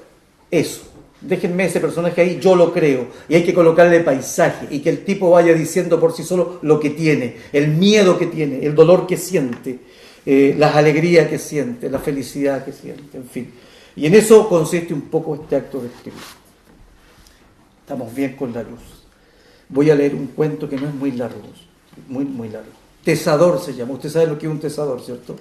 eso. Déjenme ese personaje ahí, yo lo creo. Y hay que colocarle paisaje y que el tipo vaya diciendo por sí solo lo que tiene, el miedo que tiene, el dolor que siente, las alegrías que siente, la felicidad que siente, en fin. Y en eso consiste un poco este acto de escribir. Estamos bien con la luz. Voy a leer un cuento que no es muy largo, muy largo. Tesador se llama. Usted sabe lo que es un tesador, ¿cierto?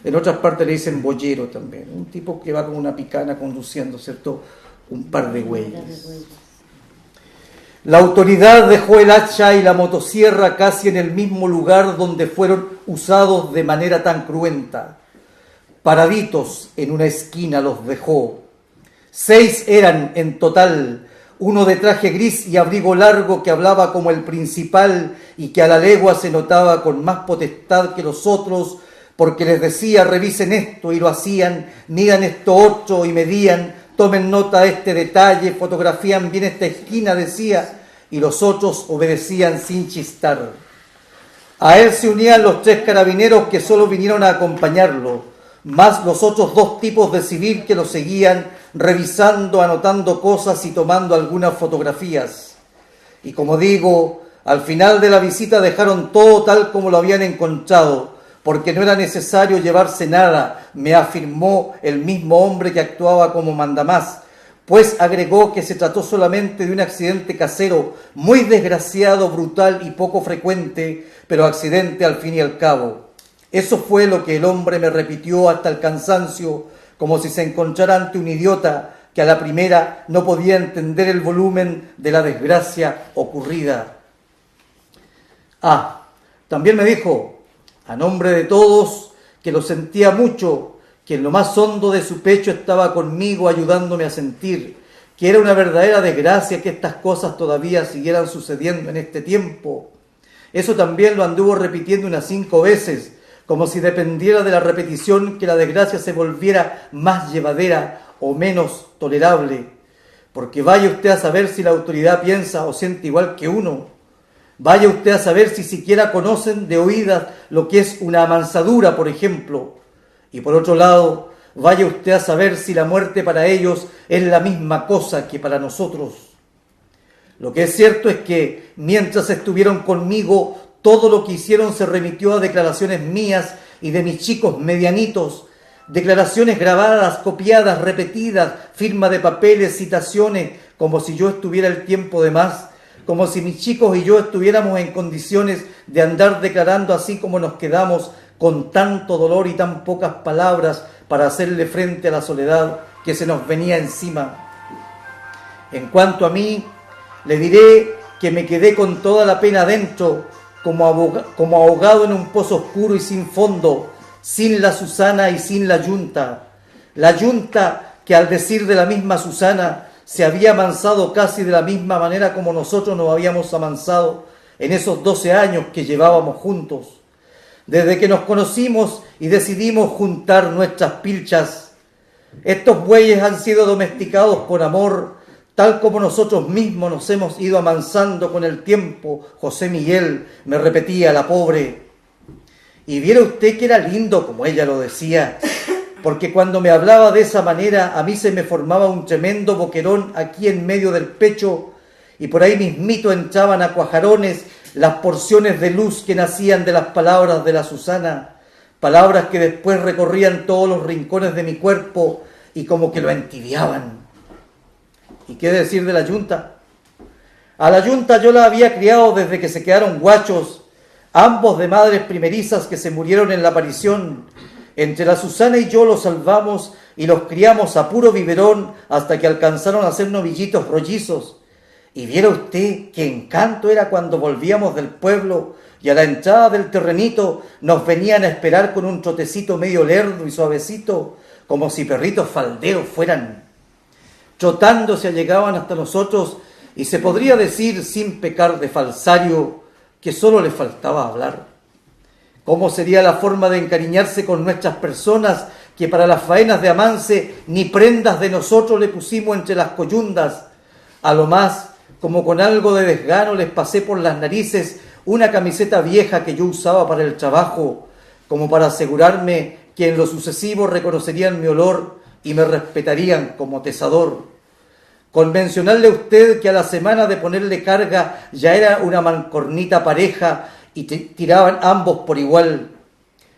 En otras partes le dicen boyero también. Un tipo que va con una picana conduciendo, ¿cierto?, un par de güeyes. La autoridad dejó el hacha y la motosierra casi en el mismo lugar donde fueron usados de manera tan cruenta. Paraditos en una esquina los dejó. 6 eran en total, uno de traje gris y abrigo largo que hablaba como el principal y que a la legua se notaba con más potestad que los otros, porque les decía: revisen esto, y lo hacían, midan esto otro y medían, tomen nota de este detalle, fotografían bien esta esquina, decía, y los otros obedecían sin chistar. A él se unían los 3 carabineros que solo vinieron a acompañarlo, más los otros 2 tipos de civil que lo seguían, revisando, anotando cosas y tomando algunas fotografías. Y como digo, al final de la visita dejaron todo tal como lo habían encontrado, porque no era necesario llevarse nada, me afirmó el mismo hombre que actuaba como mandamás, pues agregó que se trató solamente de un accidente casero, muy desgraciado, brutal y poco frecuente, pero accidente al fin y al cabo. Eso fue lo que el hombre me repitió hasta el cansancio, como si se encontrara ante un idiota que a la primera no podía entender el volumen de la desgracia ocurrida. También me dijo, a nombre de todos, que lo sentía mucho, que en lo más hondo de su pecho estaba conmigo ayudándome a sentir, que era una verdadera desgracia que estas cosas todavía siguieran sucediendo en este tiempo. Eso también lo anduvo repitiendo unas 5 veces, como si dependiera de la repetición que la desgracia se volviera más llevadera o menos tolerable. Porque vaya usted a saber si la autoridad piensa o siente igual que uno. Vaya usted a saber si siquiera conocen de oídas lo que es una amansadura, por ejemplo. Y por otro lado, vaya usted a saber si la muerte para ellos es la misma cosa que para nosotros. Lo que es cierto es que mientras estuvieron conmigo, todo lo que hicieron se remitió a declaraciones mías y de mis chicos medianitos, declaraciones grabadas, copiadas, repetidas, firma de papeles, citaciones, como si yo estuviera el tiempo de más, como si mis chicos y yo estuviéramos en condiciones de andar declarando así como nos quedamos, con tanto dolor y tan pocas palabras para hacerle frente a la soledad que se nos venía encima. En cuanto a mí, le diré que me quedé con toda la pena adentro, como ahogado en un pozo oscuro y sin fondo, sin la Susana y sin la Yunta. La Yunta que, al decir de la misma Susana, se había amansado casi de la misma manera como nosotros nos habíamos amansado en esos 12 años que llevábamos juntos. Desde que nos conocimos y decidimos juntar nuestras pilchas, estos bueyes han sido domesticados con amor, tal como nosotros mismos nos hemos ido amansando con el tiempo. José Miguel, me repetía la pobre. Y viera usted que era lindo, como ella lo decía, porque cuando me hablaba de esa manera a mí se me formaba un tremendo boquerón aquí en medio del pecho, y por ahí mismito entraban a cuajarones las porciones de luz que nacían de las palabras de la Susana, palabras que después recorrían todos los rincones de mi cuerpo y como que lo entibiaban. ¿Y qué decir de la Yunta? A la Yunta yo la había criado desde que se quedaron guachos, ambos de madres primerizas que se murieron en la aparición. Entre la Susana y yo los salvamos y los criamos a puro biberón hasta que alcanzaron a ser novillitos rollizos. Y viera usted qué encanto era cuando volvíamos del pueblo y a la entrada del terrenito nos venían a esperar con un trotecito medio lerdo y suavecito, como si perritos falderos fueran. Trotando se allegaban hasta nosotros y se podría decir, sin pecar de falsario, que solo le faltaba hablar. ¿Cómo sería la forma de encariñarse con nuestras personas que para las faenas de amance ni prendas de nosotros le pusimos entre las coyundas? A lo más, como con algo de desgano, les pasé por las narices una camiseta vieja que yo usaba para el trabajo, como para asegurarme que en lo sucesivo reconocerían mi olor y me respetarían como tesador. Con mencionarle a usted que a la semana de ponerle carga ya era una mancornita pareja y tiraban ambos por igual.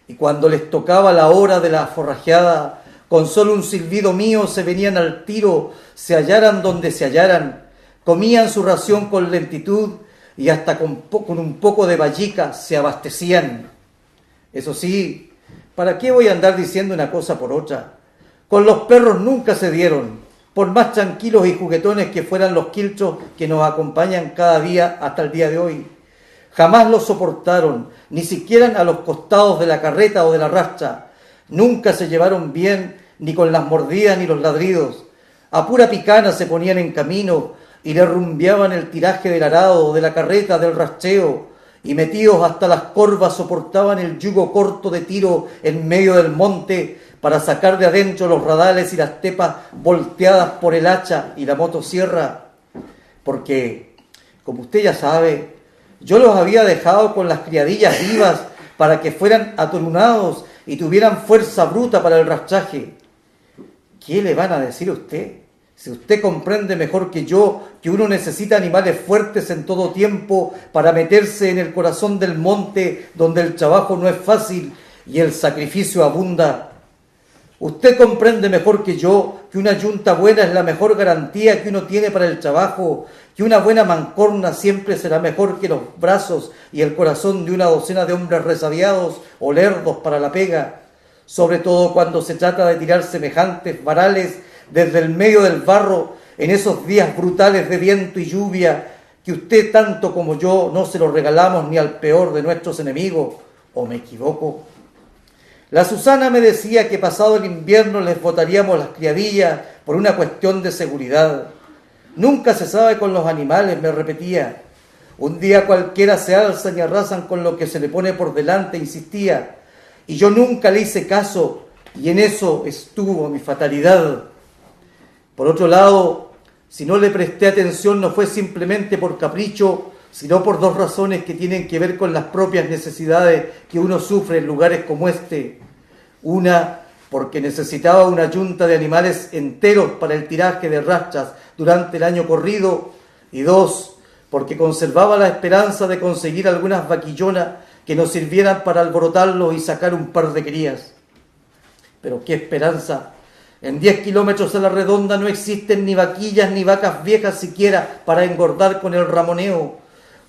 Y cuando les tocaba la hora de la forrajeada, con solo un silbido mío se venían al tiro, se hallaran donde se hallaran, comían su ración con lentitud y hasta con un poco de vallica se abastecían. Eso sí, ¿para qué voy a andar diciendo una cosa por otra? Con los perros nunca se dieron. por más tranquilos y juguetones que fueran los quiltros que nos acompañan cada día hasta el día de hoy. Jamás los soportaron, ni siquiera a los costados de la carreta o de la rastra. Nunca se llevaron bien, ni con las mordidas ni los ladridos. A pura picana se ponían en camino y le rumbeaban el tiraje del arado, de la carreta, del rastreo, y metidos hasta las corvas soportaban el yugo corto de tiro en medio del monte para sacar de adentro los radales y las tepas volteadas por el hacha y la motosierra. Porque, como usted ya sabe, yo los había dejado con las criadillas vivas para que fueran aturunados y tuvieran fuerza bruta para el rastraje. ¿Qué le van a decir a usted? Si usted comprende mejor que yo que uno necesita animales fuertes en todo tiempo para meterse en el corazón del monte donde el trabajo no es fácil y el sacrificio abunda. Usted comprende mejor que yo que una yunta buena es la mejor garantía que uno tiene para el trabajo, que una buena mancorna siempre será mejor que los brazos y el corazón de una docena de hombres resabiados o lerdos para la pega, sobre todo cuando se trata de tirar semejantes varales desde el medio del barro en esos días brutales de viento y lluvia que usted tanto como yo no se lo regalamos ni al peor de nuestros enemigos. ¿O me equivoco? La Susana me decía que pasado el invierno les botaríamos las criadillas por una cuestión de seguridad. Nunca se sabe con los animales, me repetía. Un día cualquiera se alzan y arrasan con lo que se le pone por delante, insistía. Y yo nunca le hice caso, y en eso estuvo mi fatalidad. Por otro lado, si no le presté atención no fue simplemente por capricho, sino por dos razones que tienen que ver con las propias necesidades que uno sufre en lugares como este. Una, porque necesitaba una yunta de animales enteros para el tiraje de rastras durante el año corrido, y dos, porque conservaba la esperanza de conseguir algunas vaquillonas que nos sirvieran para alborotarlos y sacar un par de crías. Pero qué esperanza. En 10 kilómetros a la redonda no existen ni vaquillas ni vacas viejas siquiera para engordar con el ramoneo,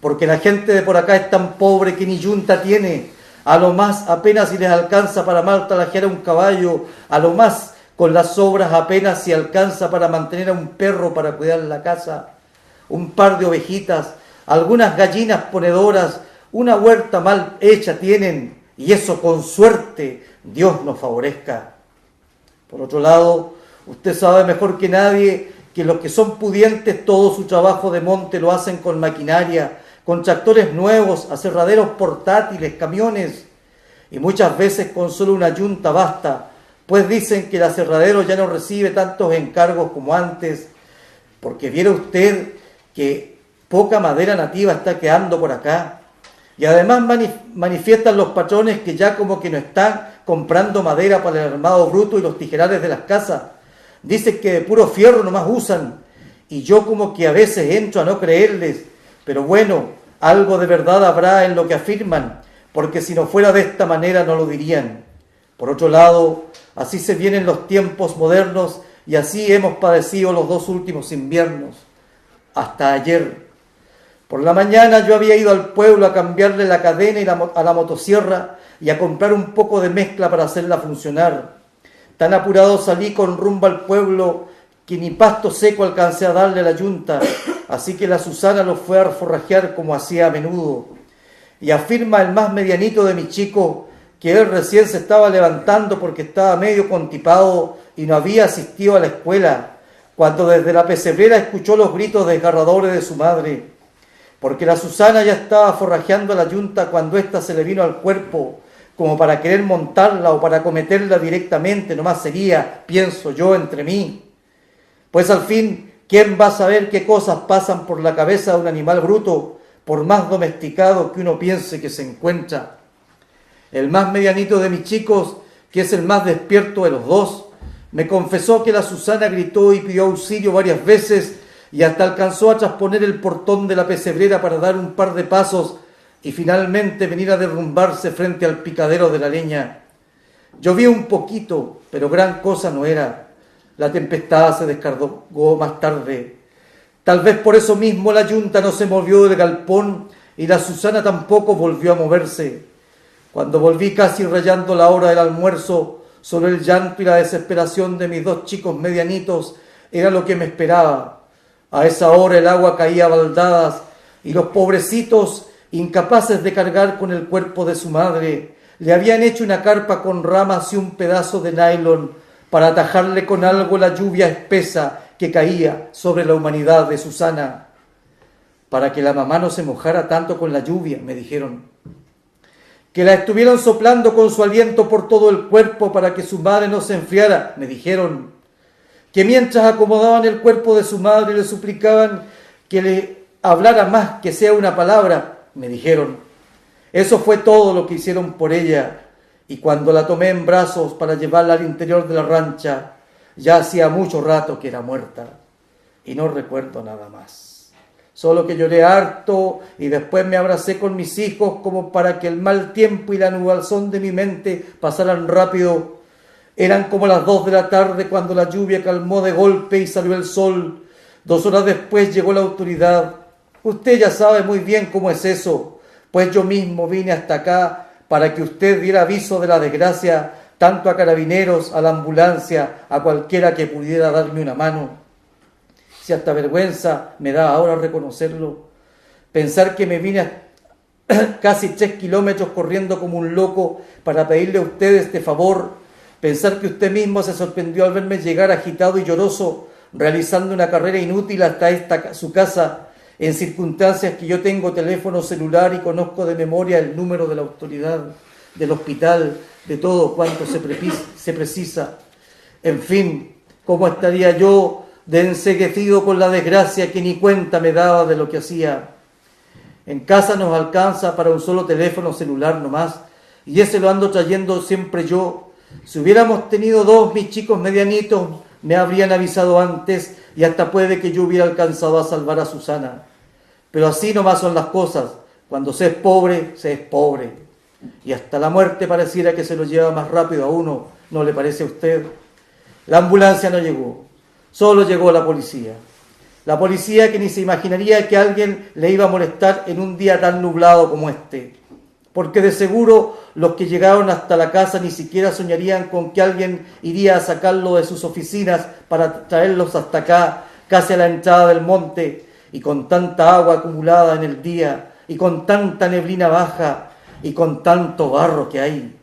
porque la gente de por acá es tan pobre que ni yunta tiene. A lo más apenas si les alcanza para maltrajear a un caballo, a lo más con las sobras apenas si alcanza para mantener a un perro para cuidar la casa, un par de ovejitas, algunas gallinas ponedoras, una huerta mal hecha tienen, y eso con suerte Dios nos favorezca. Por otro lado, usted sabe mejor que nadie que los que son pudientes todo su trabajo de monte lo hacen con maquinaria, con tractores nuevos, aserraderos portátiles, camiones, y muchas veces con solo una yunta basta, pues dicen que el aserradero ya no recibe tantos encargos como antes, porque viera usted que poca madera nativa está quedando por acá. Y además manifiestan los patrones que ya como que no están comprando madera para el armado bruto y los tijerales de las casas. Dicen que de puro fierro nomás usan, y yo como que a veces entro a no creerles, pero bueno, algo de verdad habrá en lo que afirman, porque si no fuera de esta manera no lo dirían. Por otro lado, así se vienen los tiempos modernos y así hemos padecido los 2 últimos inviernos. Hasta ayer. Por la mañana yo había ido al pueblo a cambiarle la cadena y a la motosierra y a comprar un poco de mezcla para hacerla funcionar. Tan apurado salí con rumbo al pueblo que ni pasto seco alcancé a darle a la yunta, así que la Susana lo fue a forrajear como hacía a menudo. Y afirma el más medianito de mis chicos que él recién se estaba levantando porque estaba medio contipado y no había asistido a la escuela, cuando desde la pesebrera escuchó los gritos desgarradores de su madre, porque la Susana ya estaba forrajeando a la yunta cuando ésta se le vino al cuerpo, como para querer montarla o para acometerla directamente, nomás sería, pienso yo, entre mí. Pues al fin, ¿quién va a saber qué cosas pasan por la cabeza de un animal bruto, por más domesticado que uno piense que se encuentra? El más medianito de mis chicos, que es el más despierto de los dos, me confesó que la Susana gritó y pidió auxilio varias veces y hasta alcanzó a trasponer el portón de la pesebrera para dar un par de pasos y finalmente venir a derrumbarse frente al picadero de la leña. Llovía un poquito, pero gran cosa no era. La tempestad se descargó más tarde. Tal vez por eso mismo la yunta no se movió del galpón y la Susana tampoco volvió a moverse. Cuando volví casi rayando la hora del almuerzo, solo el llanto y la desesperación de mis 2 chicos medianitos era lo que me esperaba. A esa hora el agua caía a baldadas y los pobrecitos, incapaces de cargar con el cuerpo de su madre, le habían hecho una carpa con ramas y un pedazo de nylon para atajarle con algo la lluvia espesa que caía sobre la humanidad de Susana. Para que la mamá no se mojara tanto con la lluvia, me dijeron. Que la estuvieran soplando con su aliento por todo el cuerpo para que su madre no se enfriara, me dijeron. Que mientras acomodaban el cuerpo de su madre le suplicaban que le hablara más, que sea una palabra, me dijeron. Eso fue todo lo que hicieron por ella, y cuando la tomé en brazos para llevarla al interior de la rancha, ya hacía mucho rato que era muerta, y no recuerdo nada más. Solo que lloré harto y después me abracé con mis hijos como para que el mal tiempo y la nubalzón de mi mente pasaran rápido. Eran como las 2 de la tarde cuando la lluvia calmó de golpe y salió el sol. 2 horas después llegó la autoridad. Usted ya sabe muy bien cómo es eso, pues yo mismo vine hasta acá para que usted diera aviso de la desgracia, tanto a carabineros, a la ambulancia, a cualquiera que pudiera darme una mano. Si hasta vergüenza me da ahora reconocerlo, pensar que me vine casi 3 kilómetros corriendo como un loco para pedirle a usted este favor, pensar que usted mismo se sorprendió al verme llegar agitado y lloroso, realizando una carrera inútil hasta su casa, en circunstancias que yo tengo teléfono celular y conozco de memoria el número de la autoridad, del hospital, de todo cuanto se precisa. En fin, ¿cómo estaría yo de enceguecido con la desgracia que ni cuenta me daba de lo que hacía? En casa nos alcanza para un solo teléfono celular nomás, y ese lo ando trayendo siempre yo. Si hubiéramos tenido 2, mis chicos medianitos me habrían avisado antes y hasta puede que yo hubiera alcanzado a salvar a Susana. Pero así nomás son las cosas. Cuando se es pobre, se es pobre. Y hasta la muerte pareciera que se lo lleva más rápido a uno, ¿no le parece a usted? La ambulancia no llegó, solo llegó la policía. La policía que ni se imaginaría que alguien le iba a molestar en un día tan nublado como este. Porque de seguro los que llegaron hasta la casa ni siquiera soñarían con que alguien iría a sacarlo de sus oficinas para traerlos hasta acá, casi a la entrada del monte, y con tanta agua acumulada en el día, y con tanta neblina baja, y con tanto barro que hay.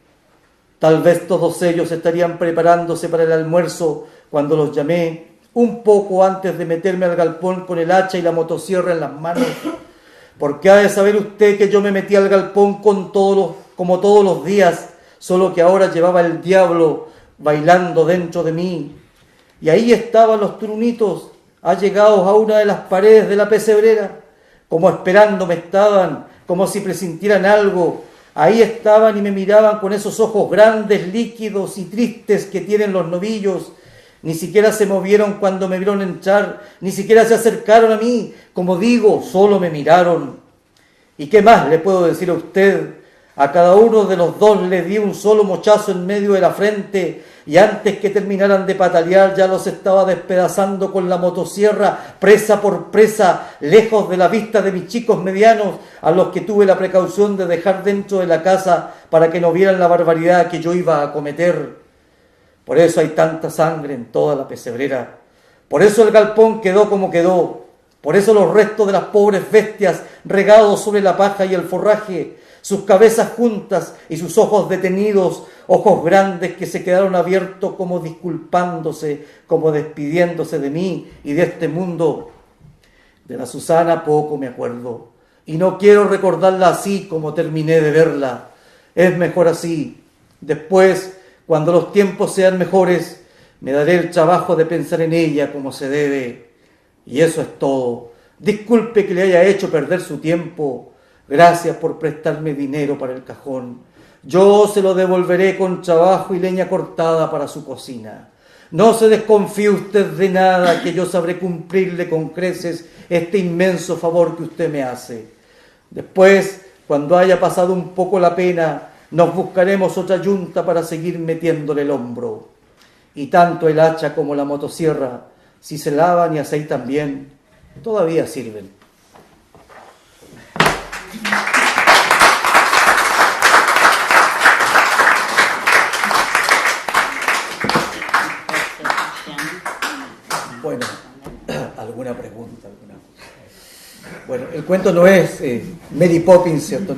Tal vez todos ellos estarían preparándose para el almuerzo cuando los llamé, un poco antes de meterme al galpón con el hacha y la motosierra en las manos. Porque ha de saber usted que yo me metí al galpón como todos los días, solo que ahora llevaba el diablo bailando dentro de mí. Y ahí estaban los trunitos, allegados a una de las paredes de la pesebrera, como esperándome estaban, como si presintieran algo. Ahí estaban y me miraban con esos ojos grandes, líquidos y tristes que tienen los novillos. Ni siquiera se movieron cuando me vieron entrar, ni siquiera se acercaron a mí. Como digo, solo me miraron. ¿Y qué más le puedo decir a usted? A cada uno de los 2 le di un solo mochazo en medio de la frente y antes que terminaran de patalear ya los estaba despedazando con la motosierra, presa por presa, lejos de la vista de mis chicos medianos, a los que tuve la precaución de dejar dentro de la casa para que no vieran la barbaridad que yo iba a cometer. Por eso hay tanta sangre en toda la pesebrera. Por eso el galpón quedó como quedó. Por eso los restos de las pobres bestias regados sobre la paja y el forraje, sus cabezas juntas y sus ojos detenidos, ojos grandes que se quedaron abiertos como disculpándose, como despidiéndose de mí y de este mundo. De la Susana poco me acuerdo y no quiero recordarla así como terminé de verla. Es mejor así. Después, cuando los tiempos sean mejores, me daré el trabajo de pensar en ella como se debe. Y eso es todo. Disculpe que le haya hecho perder su tiempo. Gracias por prestarme dinero para el cajón. Yo se lo devolveré con trabajo y leña cortada para su cocina. No se desconfíe usted de nada, que yo sabré cumplirle con creces este inmenso favor que usted me hace. Después, cuando haya pasado un poco la pena, nos buscaremos otra yunta para seguir metiéndole el hombro. Y tanto el hacha como la motosierra, si se lavan y aceitan bien, todavía sirven. Bueno, alguna pregunta. Bueno, el cuento no es Mary Poppins, ¿cierto?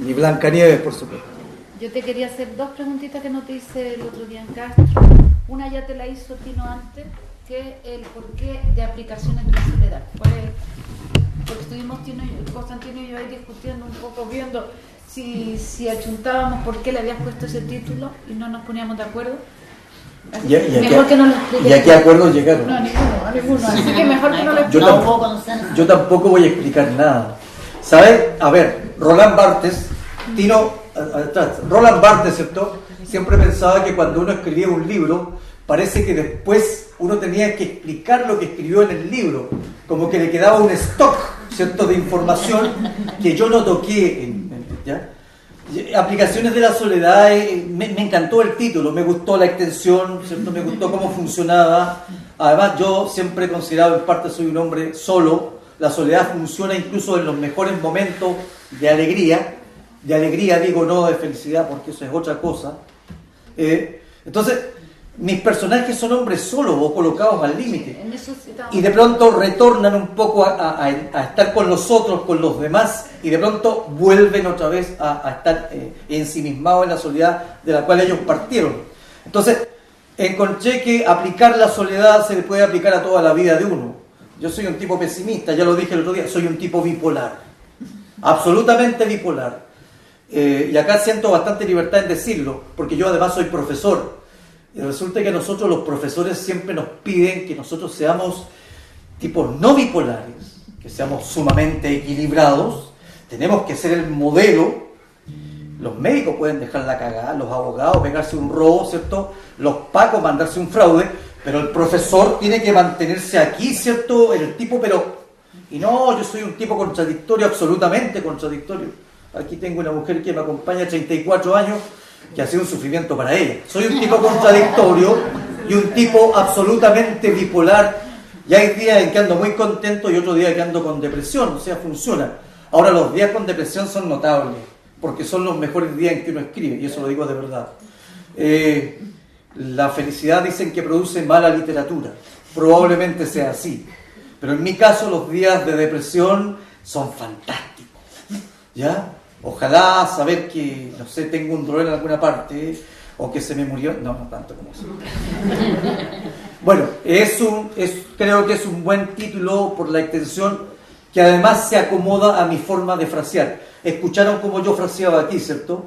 Ni Blancanieves, por supuesto. Yo te quería hacer dos preguntitas que no te hice el otro día en Castro. Una ya te la hizo Tino antes, que el porqué de aplicaciones de la soledad. Porque estuvimos Constantino y yo ahí discutiendo un poco, viendo si achuntábamos por qué le habías puesto ese título y no nos poníamos de acuerdo. Mejor que no lo expliques. ¿Y a qué acuerdos llegaron? No, a ninguno. Así que mejor que no lo expliques. Yo tampoco voy a explicar nada. ¿Sabes? A ver, Roland Barthes, Roland Barthes, ¿cierto? Siempre pensaba que cuando uno escribía un libro, parece que después uno tenía que explicar lo que escribió en el libro, como que le quedaba un stock, ¿cierto?, de información que yo no toqué. ¿Ya? Aplicaciones de la soledad, me encantó el título, me gustó la extensión, ¿cierto? Me gustó cómo funcionaba. Además, yo siempre he considerado, en parte soy un hombre solo. La soledad funciona incluso en los mejores momentos de alegría digo, no de felicidad, porque eso es otra cosa. Entonces, mis personajes son hombres solos o colocados al límite, y de pronto retornan un poco a estar con los otros, con los demás, y de pronto vuelven otra vez a estar ensimismados en la soledad de la cual ellos partieron. Entonces encontré que aplicar la soledad se le puede aplicar a toda la vida de uno. Yo soy un tipo pesimista, ya lo dije el otro día, soy un tipo bipolar, absolutamente bipolar, y acá siento bastante libertad en decirlo, porque yo además soy profesor. Y resulta que nosotros los profesores siempre nos piden que nosotros seamos tipos no bipolares, que seamos sumamente equilibrados. Tenemos que ser el modelo. Los médicos pueden dejar la cagada, los abogados pegarse un robo, ¿cierto? Los pacos mandarse un fraude, pero el profesor tiene que mantenerse aquí, ¿cierto? El tipo, y no, yo soy un tipo contradictorio, absolutamente contradictorio. Aquí tengo una mujer que me acompaña 34 años, que ha sido un sufrimiento para ella. Soy un tipo contradictorio y un tipo absolutamente bipolar. Y hay días en que ando muy contento y otros días que ando con depresión, o sea, funciona. Ahora, los días con depresión son notables, porque son los mejores días en que uno escribe, y eso lo digo de verdad. La felicidad dicen que produce mala literatura, probablemente sea así, pero en mi caso los días de depresión son fantásticos, ¿ya? Ojalá saber que, no sé, tengo un dolor en alguna parte, o que se me murió, no tanto como eso. Bueno, creo que es un buen título por la extensión, que además se acomoda a mi forma de frasear. Escucharon cómo yo fraseaba aquí, ¿cierto?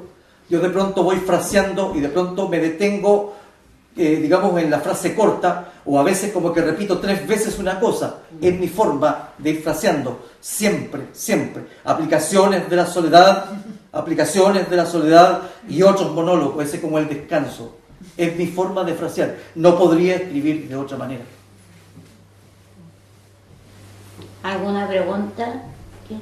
Yo de pronto voy fraseando y de pronto me detengo, digamos, en la frase corta, o a veces como que repito 3 veces una cosa. Es mi forma de ir fraseando, siempre. Aplicaciones de la soledad y otros monólogos, ese como el descanso. Es mi forma de frasear. No podría escribir de otra manera. ¿Alguna pregunta? ¿Qué?